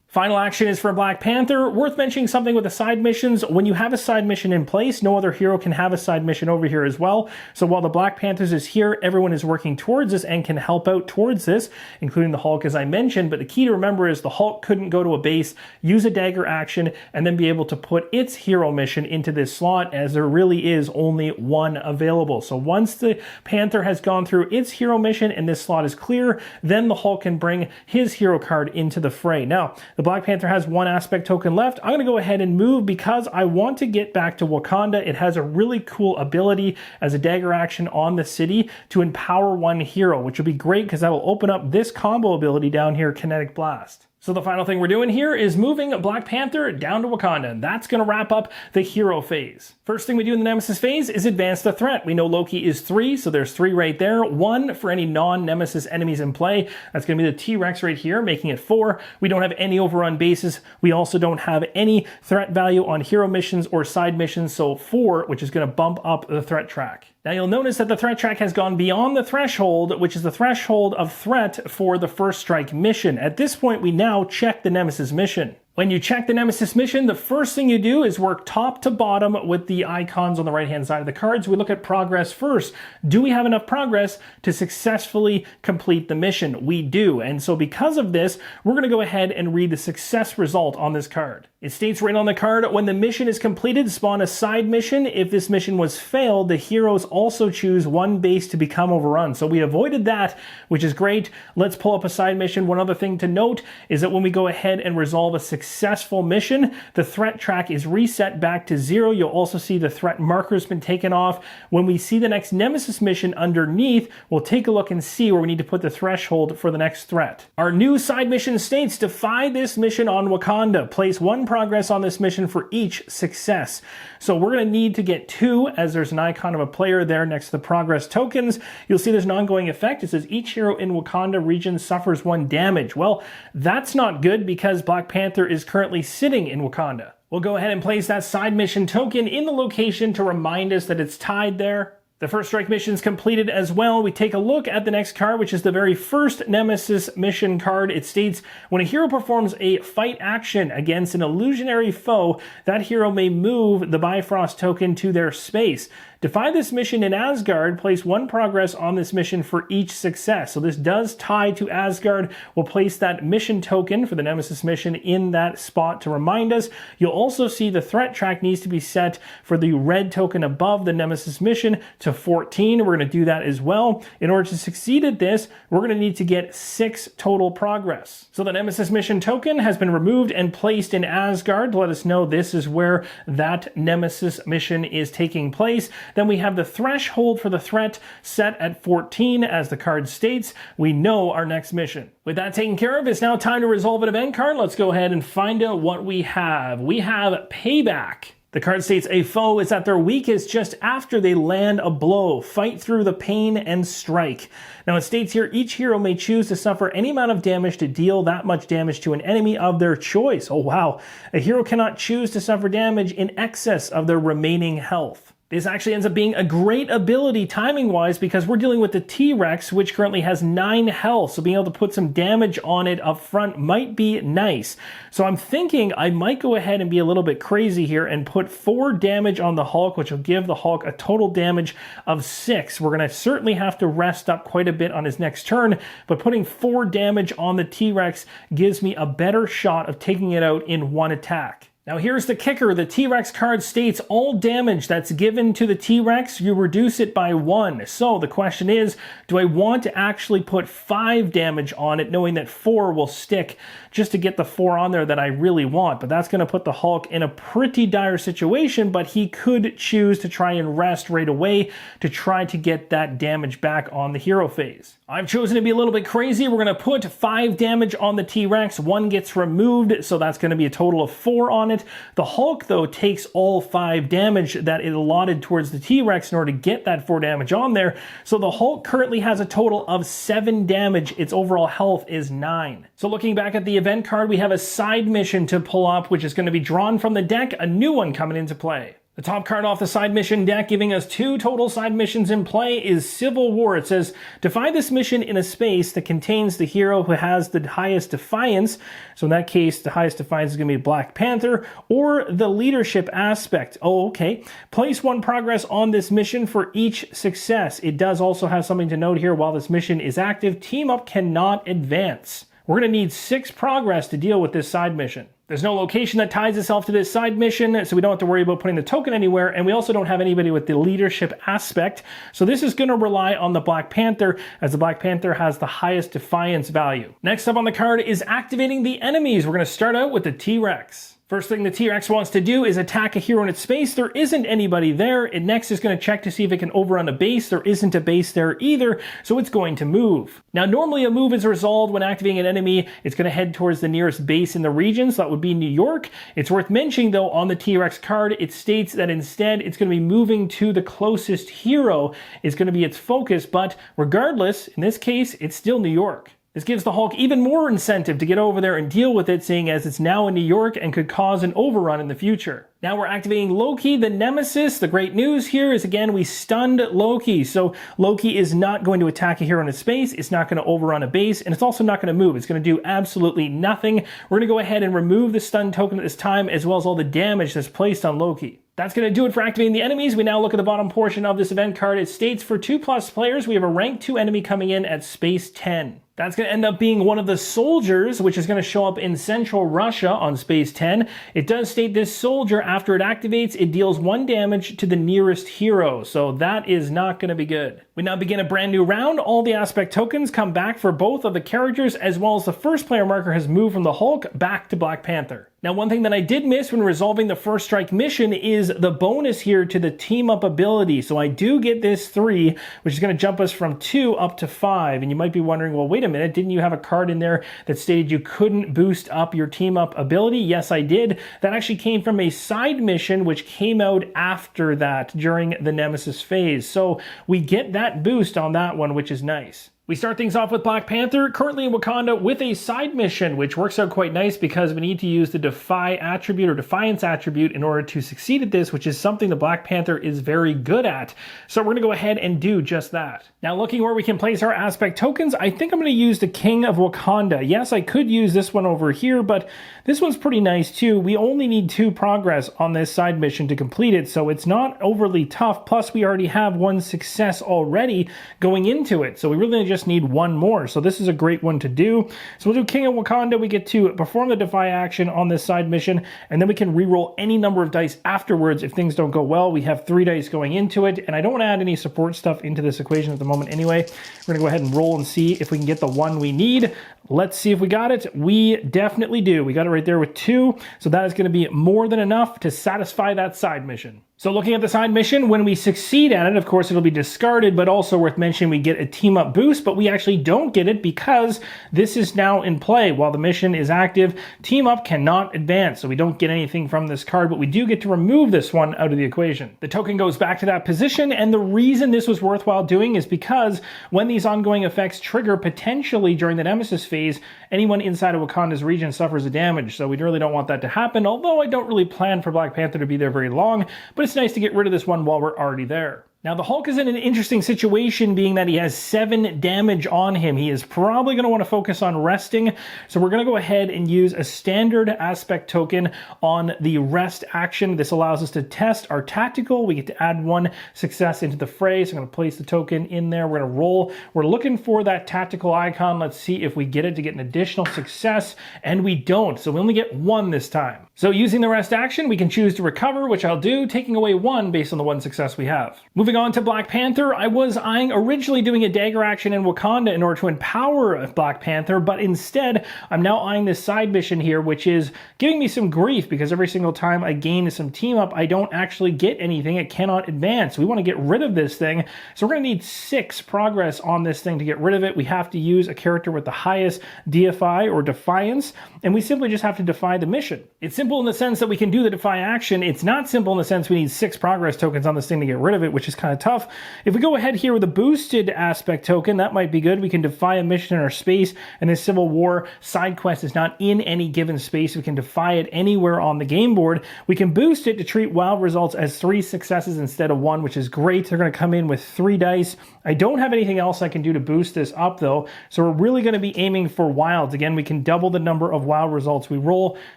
Final action is for Black Panther. Worth mentioning something with the side missions. When you have a side mission in place, no other hero can have a side mission over here as well. So while the Black Panthers is here, everyone is working towards this and can help out towards this, including the Hulk, as I mentioned. But the key to remember is the Hulk couldn't go to a base, use a dagger action, and then be able to put its hero mission into this slot, as there really is only 1 available. So once the Panther has gone through its hero mission and this slot is clear, then the Hulk can bring his hero card into the fray. Now, the Black Panther has 1 aspect token left. I'm going to go ahead and move because I want to get back to Wakanda. It has a really cool ability as a dagger action on the city to empower 1 hero, which will be great because that will open up this combo ability down here, Kinetic Blast. So the final thing we're doing here is moving Black Panther down to Wakanda, and that's going to wrap up the hero phase. First thing we do in the Nemesis phase is advance the threat. We know Loki is 3, so there's 3 right there. 1 for any non-Nemesis enemies in play. That's going to be the T-Rex right here, making it 4. We don't have any overrun bases. We also don't have any threat value on hero missions or side missions, so 4, which is going to bump up the threat track. Now you'll notice that the threat track has gone beyond the threshold, which is the threshold of threat for the first strike mission. At this point, we now check the Nemesis mission. When you check the Nemesis mission, the first thing you do is work top to bottom with the icons on the right-hand side of the cards. We look at progress first. Do we have enough progress to successfully complete the mission? We do. And so because of this, we're going to go ahead and read the success result on this card. It states right on the card, when the mission is completed, spawn a side mission. If this mission was failed, the heroes also choose one base to become overrun. So we avoided that, which is great. Let's pull up a side mission. One other thing to note is that when we go ahead and resolve a successful mission, the threat track is reset back to 0. You'll also see the threat marker's been taken off. When we see the next Nemesis mission underneath, we'll take a look and see where we need to put the threshold for the next threat. Our new side mission states, defy this mission on Wakanda. Place 1 progress on this mission for each success. So we're going to need to get 2, as there's an icon of a player there next to the progress tokens. You'll see there's an ongoing effect. It says each hero in Wakanda region suffers 1 damage. Well, that's not good because Black Panther is currently sitting in Wakanda. We'll go ahead and place that side mission token in the location to remind us that it's tied there. The first strike mission is completed as well. We take a look at the next card, which is the very first Nemesis mission card. It states, when a hero performs a fight action against an illusionary foe, that hero may move the Bifrost token to their space. Defy this mission in Asgard. Place 1 progress on this mission for each success. So this does tie to Asgard. We'll place that mission token for the Nemesis mission in that spot to remind us. You'll also see the threat track needs to be set for the red token above the Nemesis mission to 14. We're going to do that as well. In order to succeed at this, we're going to need to get 6 total progress. So the Nemesis mission token has been removed and placed in Asgard to let us know this is where that Nemesis mission is taking place. Then we have the threshold for the threat set at 14, as the card states. We know our next mission. With that taken care of, it's now time to resolve an event card. Let's go ahead and find out what we have. We have Payback. The card states, a foe is at their weakest just after they land a blow. Fight through the pain and strike. Now it states here, each hero may choose to suffer any amount of damage to deal that much damage to an enemy of their choice. Oh wow. A hero cannot choose to suffer damage in excess of their remaining health. This actually ends up being a great ability timing-wise because we're dealing with the T-Rex, which currently has 9 health, so being able to put some damage on it up front might be nice. So I'm thinking I might go ahead and be a little bit crazy here and put 4 damage on the Hulk, which will give the Hulk a total damage of 6. We're going to certainly have to rest up quite a bit on his next turn, but putting 4 damage on the T-Rex gives me a better shot of taking it out in 1 attack. Now here's the kicker. The T-Rex card states all damage that's given to the T-Rex, you reduce it by 1. So the question is, do I want to actually put 5 damage on it, knowing that 4 will stick, just to get the 4 on there that I really want? But that's going to put the Hulk in a pretty dire situation, but he could choose to try and rest right away to try to get that damage back on the hero phase. I've chosen to be a little bit crazy. We're going to put 5 damage on the T-Rex. 1 gets removed, so that's going to be a total of 4 on it. The Hulk, though, takes all 5 damage that it allotted towards the T-Rex in order to get that 4 damage on there. So the Hulk currently has a total of 7 damage. Its overall health is 9. So looking back at the event card, we have a side mission to pull up, which is going to be drawn from the deck, a new one coming into play. The top card off the side mission deck, giving us 2 total side missions in play, is Civil War. It says, defy this mission in a space that contains the hero who has the highest defiance. So in that case, the highest defiance is going to be Black Panther, or the leadership aspect. Oh, okay. Place 1 progress on this mission for each success. It does also have something to note here. While this mission is active, Team Up cannot advance. We're going to need 6 progress to deal with this side mission. There's no location that ties itself to this side mission, so we don't have to worry about putting the token anywhere, and we also don't have anybody with the leadership aspect. So this is going to rely on the Black Panther, as the Black Panther has the highest defiance value. Next up on the card is activating the enemies. We're going to start out with the T-Rex. First thing the T-Rex wants to do is attack a hero in its space. There isn't anybody there. It next is going to check to see if it can overrun a base. There isn't a base there either, so it's going to move. Now, normally a move is resolved when activating an enemy. It's going to head towards the nearest base in the region, so that would be New York. It's worth mentioning, though, on the T-Rex card, it states that instead it's going to be moving to the closest hero is going to be its focus, but regardless, in this case, it's still New York. This gives the Hulk even more incentive to get over there and deal with it, seeing as it's now in New York and could cause an overrun in the future. Now we're activating Loki, the Nemesis. The great news here is, again, we stunned Loki. So Loki is not going to attack a hero in space. It's not going to overrun a base, and it's also not going to move. It's going to do absolutely nothing. We're going to go ahead and remove the stun token at this time, as well as all the damage that's placed on Loki. That's going to do it for activating the enemies. We now look at the bottom portion of this event card. It states for 2+ players, we have a rank 2 enemy coming in at space 10. That's going to end up being one of the soldiers, which is going to show up in central Russia on space 10. It does state this soldier, after it activates, it deals 1 damage to the nearest hero. So that is not going to be good. We now begin a brand new round. All the aspect tokens come back for both of the characters, as well as the first player marker has moved from the Hulk back to Black Panther. Now, one thing that I did miss when resolving the first strike mission is the bonus here to the team up ability. So I do get this 3, which is going to jump us from 2 up to 5. And you might be wondering, well, wait a minute, didn't you have a card in there that stated you couldn't boost up your team up ability? Yes, I did. That actually came from a side mission, which came out after that during the Nemesis phase. So we get that boost on that one, which is nice. We start things off with Black Panther, currently in Wakanda, with a side mission, which works out quite nice because we need to use the Defy attribute or Defiance attribute in order to succeed at this, which is something the Black Panther is very good at. So we're going to go ahead and do just that. Now, looking where we can place our aspect tokens, I think I'm going to use the King of Wakanda. Yes, I could use this one over here, but this one's pretty nice too. We only need 2 progress on this side mission to complete it, so it's not overly tough. Plus, we already have 1 success already going into it, so we really just need 1 more. So this is a great one to do. So we'll do King of Wakanda. We get to perform the Defy action on this side mission, and then we can reroll any number of dice afterwards if things don't go well. We have 3 dice going into it, and I don't want to add any support stuff into this equation at the moment anyway. We're going to go ahead and roll and see if we can get the 1 we need. Let's see if we got it. We definitely do. We got it right there with 2. So that is going to be more than enough to satisfy that side mission. So looking at the side mission, when we succeed at it, of course, it'll be discarded, but also worth mentioning, we get a team up boost, but we actually don't get it because this is now in play. While the mission is active, team up cannot advance, so we don't get anything from this card, but we do get to remove this one out of the equation. The token goes back to that position, and the reason this was worthwhile doing is because when these ongoing effects trigger potentially during the Nemesis phase, anyone inside of Wakanda's region suffers a damage, so we really don't want that to happen, although I don't really plan for Black Panther to be there very long, but it's nice to get rid of this one while we're already there. Now, the Hulk is in an interesting situation, being that he has 7 damage on him. He is probably going to want to focus on resting, so we're going to go ahead and use a standard aspect token on the rest action. This allows us to test our tactical. We get to add 1 success into the fray, so I'm going to place the token in there. We're going to roll. We're looking for that tactical icon. Let's see if we get it to get an additional success, and we don't, so we only get 1 this time. So using the rest action, we can choose to recover, which I'll do, taking away 1 based on the 1 success we have. Moving on to Black Panther, I was eyeing originally doing a dagger action in Wakanda in order to empower Black Panther, but instead I'm now eyeing this side mission here, which is giving me some grief because every single time I gain some team up, I don't actually get anything. It cannot advance. We want to get rid of this thing, so we're going to need 6 progress on this thing to get rid of it. We have to use a character with the highest DFI or Defiance, and we simply just have to defy the mission. It's simple in the sense that we can do the Defy action. It's not simple in the sense we need 6 progress tokens on this thing to get rid of it, which is kind of tough. If we go ahead here with a boosted aspect token, that might be good. We can defy a mission in our space, and this Civil War side quest is not in any given space. We can defy it anywhere on the game board. We can boost it to treat wild results as 3 successes instead of 1, which is great. They're going to come in with 3 dice. I don't have anything else I can do to boost this up though, so we're really going to be aiming for wilds. Again, we can double the number of wild results we roll,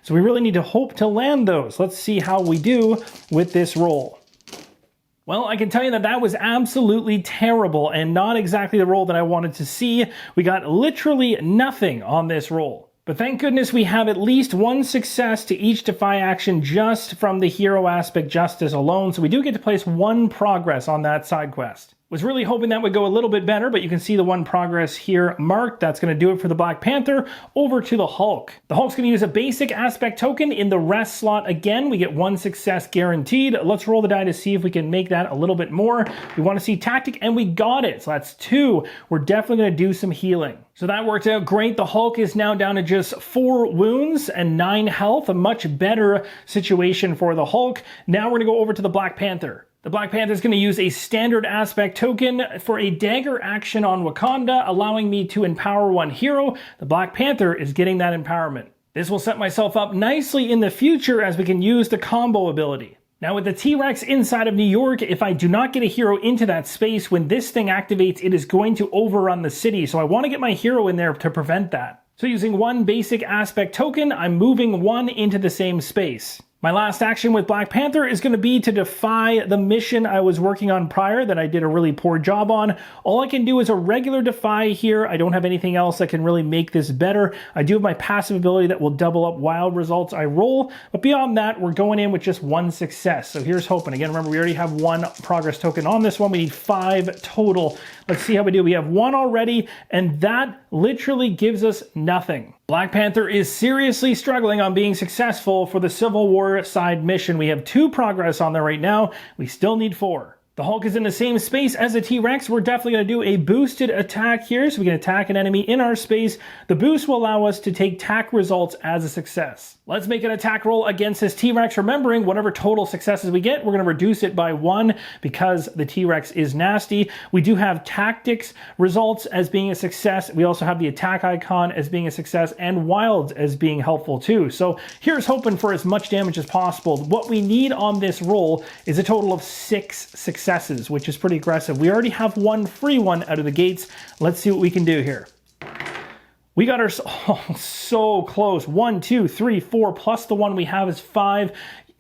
so we really need to hope to land those. Let's see how we do with this roll. Well, I can tell you that that was absolutely terrible and not exactly the roll that I wanted to see. We got literally nothing on this roll. But thank goodness we have at least 1 success to each Defy action just from the hero aspect justice alone, so we do get to place 1 progress on that side quest. Was really hoping that would go a little bit better, but you can see the 1 progress here marked. That's going to do it for the Black Panther. Over to the Hulk. The Hulk's going to use a basic aspect token in the rest slot again. We get 1 success guaranteed. Let's roll the die to see if we can make that a little bit more. We want to see tactic, and we got it. So that's 2. We're definitely going to do some healing. So that worked out great. The Hulk is now down to just 4 wounds and 9 health. A much better situation for the Hulk. Now we're going to go over to the Black Panther. The Black Panther is going to use a standard aspect token for a dagger action on Wakanda, allowing me to empower one hero. The Black Panther is getting that empowerment. This will set myself up nicely in the future as we can use the combo ability. Now with the T-Rex inside of New York, if I do not get a hero into that space, when this thing activates, it is going to overrun the city. So I want to get my hero in there to prevent that. So using one basic aspect token, I'm moving one into the same space. My last action with Black Panther is going to be to defy the mission I was working on prior that I did a really poor job on. All I can do is a regular defy here. I don't have anything else that can really make this better. I do have my passive ability that will double up wild results I roll, but beyond that, we're going in with just one success. So here's hoping. Again, remember, we already have one progress token on this one. We need 5 total. Let's see how we do. We have 1 already, and that literally gives us nothing. Black Panther is seriously struggling on being successful for the Civil War side mission. We have 2 progress on there right now. We still need 4. The Hulk is in the same space as the T-Rex. We're definitely going to do a boosted attack here, so we can attack an enemy in our space. The boost will allow us to take attack results as a success. Let's make an attack roll against this T-Rex, remembering whatever total successes we get, we're going to reduce it by 1 because the T-Rex is nasty. We do have tactics results as being a success. We also have the attack icon as being a success and wilds as being helpful too. So here's hoping for as much damage as possible. What we need on this roll is a total of 6 successes, which is pretty aggressive. We already have 1 free one out of the gates. Let's see what we can do here. We got our, so close. 1, 2, 3, 4, plus the 1 we have is 5.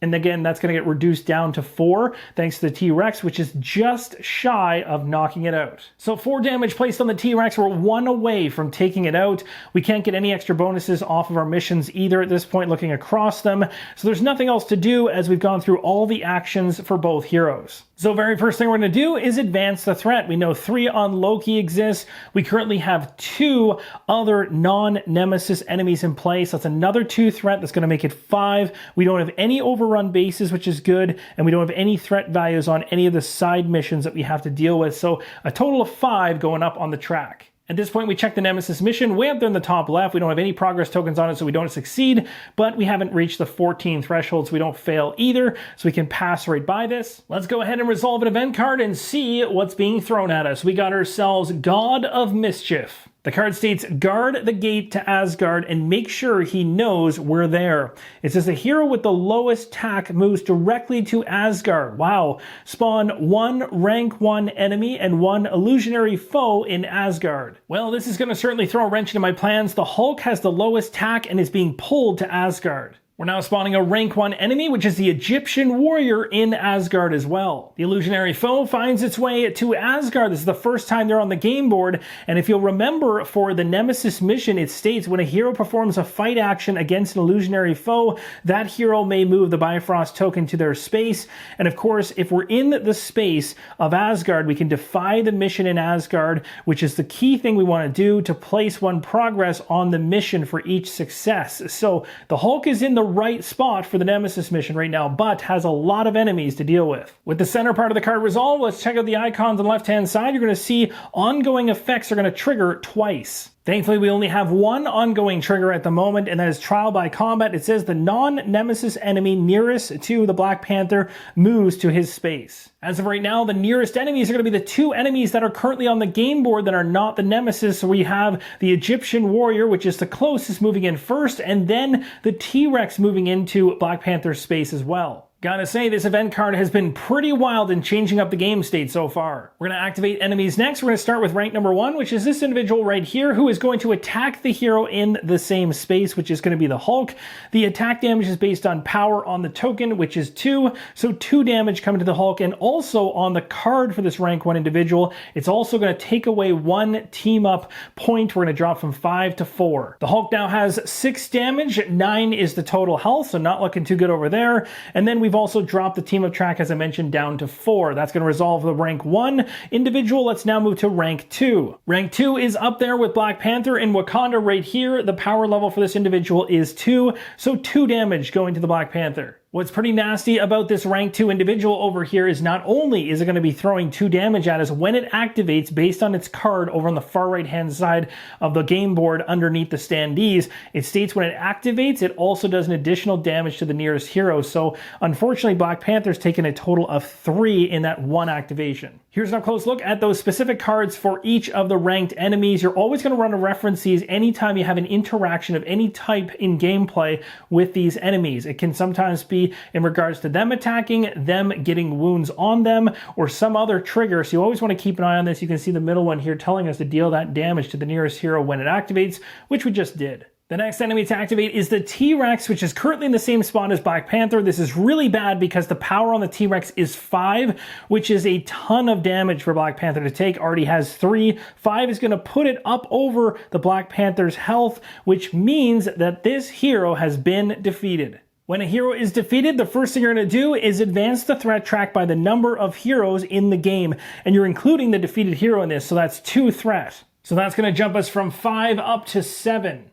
And again, that's going to get reduced down to 4 thanks to the T-Rex, which is just shy of knocking it out. So 4 damage placed on the T-Rex. We're 1 away from taking it out. We can't get any extra bonuses off of our missions either at this point, looking across them. So there's nothing else to do as we've gone through all the actions for both heroes. So very first thing we're going to do is advance the threat. We know 3 on Loki exists. We currently have 2 other non-Nemesis enemies in place. That's another 2 threat. That's going to make it 5. We don't have any overrun bases, which is good. And we don't have any threat values on any of the side missions that we have to deal with. So a total of 5 going up on the track. At this point, we check the Nemesis mission way up there in the top left. We don't have any progress tokens on it, so we don't succeed, but we haven't reached the 14 threshold, so we don't fail either, so we can pass right by this. Let's go ahead and resolve an event card and see what's being thrown at us. We got ourselves God of Mischief. The card states, guard the gate to Asgard and make sure he knows we're there. It says the hero with the lowest attack moves directly to Asgard. Wow. Spawn 1 rank 1 enemy and 1 illusionary foe in Asgard. Well, this is going to certainly throw a wrench into my plans. The Hulk has the lowest attack and is being pulled to Asgard. We're now spawning a rank 1 enemy, which is the Egyptian warrior in Asgard as well. The illusionary foe finds its way to Asgard. This is the first time they're on the game board. And if you'll remember, for the Nemesis mission, it states when a hero performs a fight action against an illusionary foe, that hero may move the Bifrost token to their space. And of course, if we're in the space of Asgard, we can defy the mission in Asgard, which is the key thing we want to do to place 1 progress on the mission for each success. So the Hulk is in the right spot for the Nemesis mission right now, but has a lot of enemies to deal with. With the center part of the card resolved, let's check out the icons on the left-hand side. You're going to see ongoing effects are going to trigger twice. Thankfully, we only have 1 ongoing trigger at the moment, and that is Trial by Combat. It says the non-Nemesis enemy nearest to the Black Panther moves to his space. As of right now, the nearest enemies are going to be the 2 enemies that are currently on the game board that are not the Nemesis. So we have the Egyptian warrior, which is the closest, moving in first, and then the T-Rex moving into Black Panther's space as well. Gotta say, this event card has been pretty wild in changing up the game state so far. We're going to activate enemies next. We're going to start with rank number 1, which is this individual right here, who is going to attack the hero in the same space, which is going to be the Hulk. The attack damage is based on power on the token, which is 2. So 2 damage coming to the Hulk, and also on the card for this rank 1 individual, it's also going to take away 1 team up point. We're going to drop from 5 to 4. The Hulk now has 6 damage. 9 is the total health, so not looking too good over there. And then we've also dropped the team up track, as I mentioned, down to 4. That's going to resolve the rank 1 individual. Let's now move to rank 2. Rank 2 is up there with Black Panther in Wakanda right here. The power level for this individual is 2, so 2 damage going to the Black Panther. What's pretty nasty about this rank 2 individual over here is not only is it going to be throwing 2 damage at us when it activates based on its card over on the far right hand side of the game board underneath the standees, it states when it activates it also does an additional damage to the nearest hero. So unfortunately Black Panther's taken a total of 3 in that one activation. Here's a close look at those specific cards for each of the ranked enemies. You're always going to run to reference these anytime you have an interaction of any type in gameplay with these enemies. It can sometimes be in regards to them attacking, them getting wounds on them, or some other trigger. So you always want to keep an eye on this. You can see the middle one here telling us to deal that damage to the nearest hero when it activates, which we just did. The next enemy to activate is the T-Rex, which is currently in the same spot as Black Panther. This is really bad because the power on the T-Rex is 5, which is a ton of damage for Black Panther to take. Already has 3. 5 is going to put it up over the Black Panther's health, which means that this hero has been defeated. When a hero is defeated, the first thing you're going to do is advance the threat track by the number of heroes in the game. And you're including the defeated hero in this, so that's 2 threat. So that's going to jump us from 5 up to 7.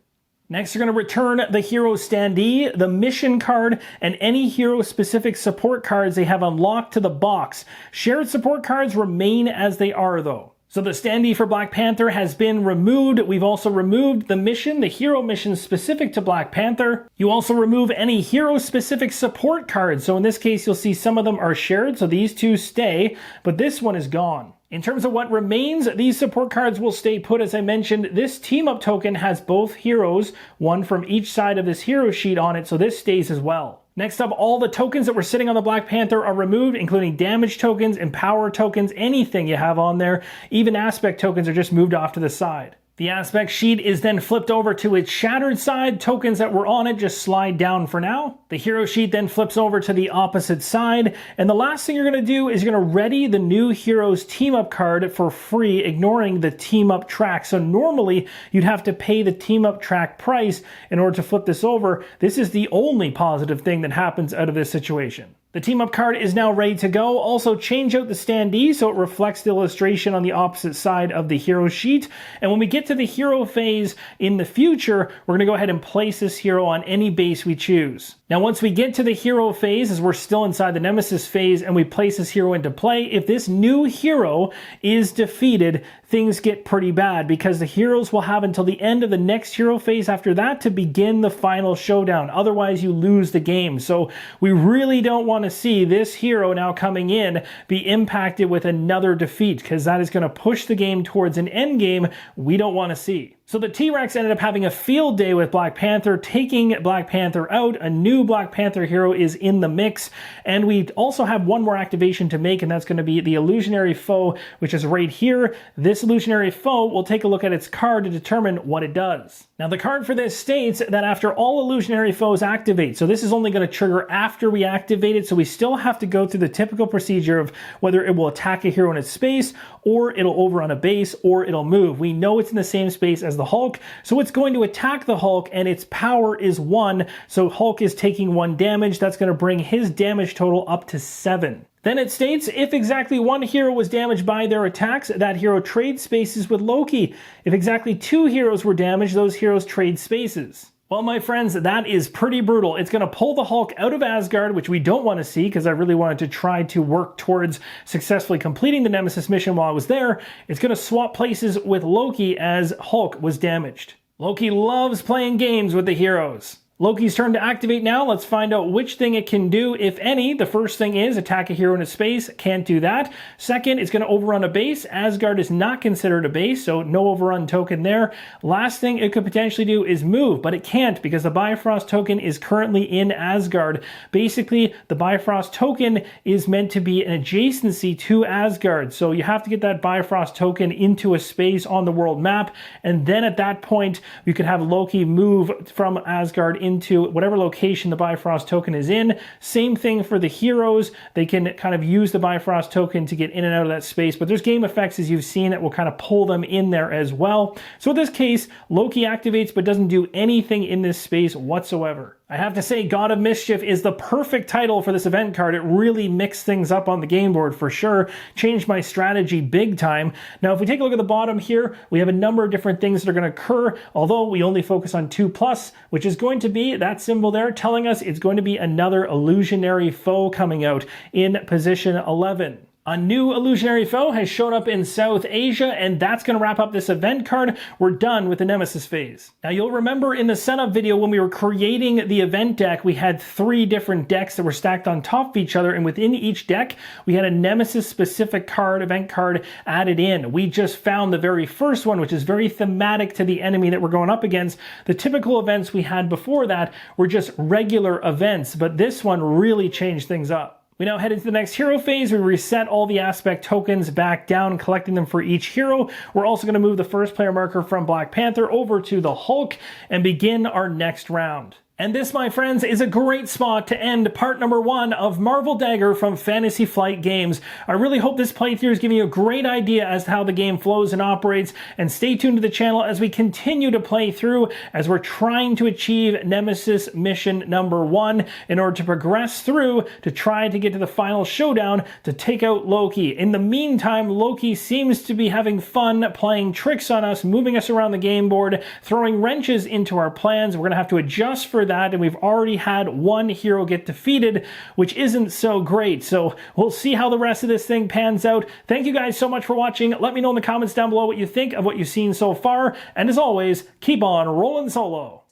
Next, you're going to return the hero standee, the mission card, and any hero-specific support cards they have unlocked to the box. Shared support cards remain as they are, though. So the standee for Black Panther has been removed. We've also removed the mission, the hero mission specific to Black Panther. You also remove any hero-specific support cards. So in this case, you'll see some of them are shared, so these 2 stay, but this one is gone. In terms of what remains, these support cards will stay put. As I mentioned, this team-up token has both heroes, one from each side of this hero sheet on it, so this stays as well. Next up, all the tokens that were sitting on the Black Panther are removed, including damage tokens, empower tokens, anything you have on there. Even aspect tokens are just moved off to the side. The aspect sheet is then flipped over to its shattered side. Tokens that were on it just slide down for now. The hero sheet then flips over to the opposite side. And the last thing you're going to do is you're going to ready the new hero's team up card for free, ignoring the team up track. So normally you'd have to pay the team up track price in order to flip this over. This is the only positive thing that happens out of this situation. The team up card is now ready to go. Also change out the standee so it reflects the illustration on the opposite side of the hero sheet. And when we get to the hero phase in the future, we're going to go ahead and place this hero on any base we choose. Now, once we get to the hero phase, as we're still inside the Nemesis phase, and we place this hero into play, if this new hero is defeated, things get pretty bad because the heroes will have until the end of the next hero phase after that to begin the final showdown. Otherwise, you lose the game. So we really don't want to see this hero now coming in be impacted with another defeat, because that is going to push the game towards an end game we don't want to see. So the T-Rex ended up having a field day with Black Panther, taking Black Panther out. A new Black Panther hero is in the mix. And we also have one more activation to make, and that's going to be the Illusionary Foe, which is right here. This Illusionary Foe, we'll take a look at its card to determine what it does. Now, the card for this states that after all Illusionary Foes activate, so this is only going to trigger after we activate it, so we still have to go through the typical procedure of whether it will attack a hero in its space, or it'll overrun a base, or it'll move. We know it's in the same space as the Hulk, so it's going to attack the Hulk, and its power is 1, so Hulk is taking 1 damage. That's going to bring his damage total up to 7. Then it states, if exactly 1 hero was damaged by their attacks, that hero trades spaces with Loki. If exactly 2 heroes were damaged, those heroes trade spaces. Well, my friends, that is pretty brutal. It's going to pull the Hulk out of Asgard, which we don't want to see because I really wanted to try to work towards successfully completing the Nemesis mission while I was there. It's going to swap places with Loki as Hulk was damaged. Loki loves playing games with the heroes. Loki's turn to activate now. Let's find out which thing it can do, if any. The first thing is attack a hero in a space. Can't do that. Second, it's going to overrun a base. Asgard is not considered a base, so no overrun token there. Last thing it could potentially do is move, but it can't because the Bifrost token is currently in Asgard. Basically, the Bifrost token is meant to be an adjacency to Asgard, so you have to get that Bifrost token into a space on the world map, and then at that point, you could have Loki move from Asgard into whatever location the Bifrost token is in. Same thing for the heroes. They can kind of use the Bifrost token to get in and out of that space, but there's game effects, as you've seen, that will kind of pull them in there as well. So in this case, Loki activates but doesn't do anything in this space whatsoever. I have to say, God of Mischief is the perfect title for this event card. It really mixed things up on the game board for sure. Changed my strategy big time. Now, if we take a look at the bottom here, we have a number of different things that are going to occur, although we only focus on 2+, which is going to be that symbol there telling us it's going to be another illusionary foe coming out in position 11. A new illusionary foe has shown up in South Asia, and that's going to wrap up this event card. We're done with the Nemesis phase. Now, you'll remember in the setup video when we were creating the event deck, we had 3 different decks that were stacked on top of each other, and within each deck, we had a Nemesis-specific card, event card, added in. We just found the very first one, which is very thematic to the enemy that we're going up against. The typical events we had before that were just regular events, but this one really changed things up. We now head into the next hero phase. We reset all the aspect tokens back down, collecting them for each hero. We're also going to move the first player marker from Black Panther over to the Hulk and begin our next round. And this, my friends, is a great spot to end part number 1 of Marvel D.A.G.G.E.R from Fantasy Flight Games. I really hope this playthrough is giving you a great idea as to how the game flows and operates, and stay tuned to the channel as we continue to play through as we're trying to achieve Nemesis mission number 1 in order to progress through to try to get to the final showdown to take out Loki. In the meantime, Loki seems to be having fun playing tricks on us, moving us around the game board, throwing wrenches into our plans. We're going to have to adjust for that, and we've already had one hero get defeated, which isn't so great. So we'll see how the rest of this thing pans out. Thank you guys so much for watching. Let me know in the comments down below what you think of what you've seen so far, and as always, keep on rolling solo.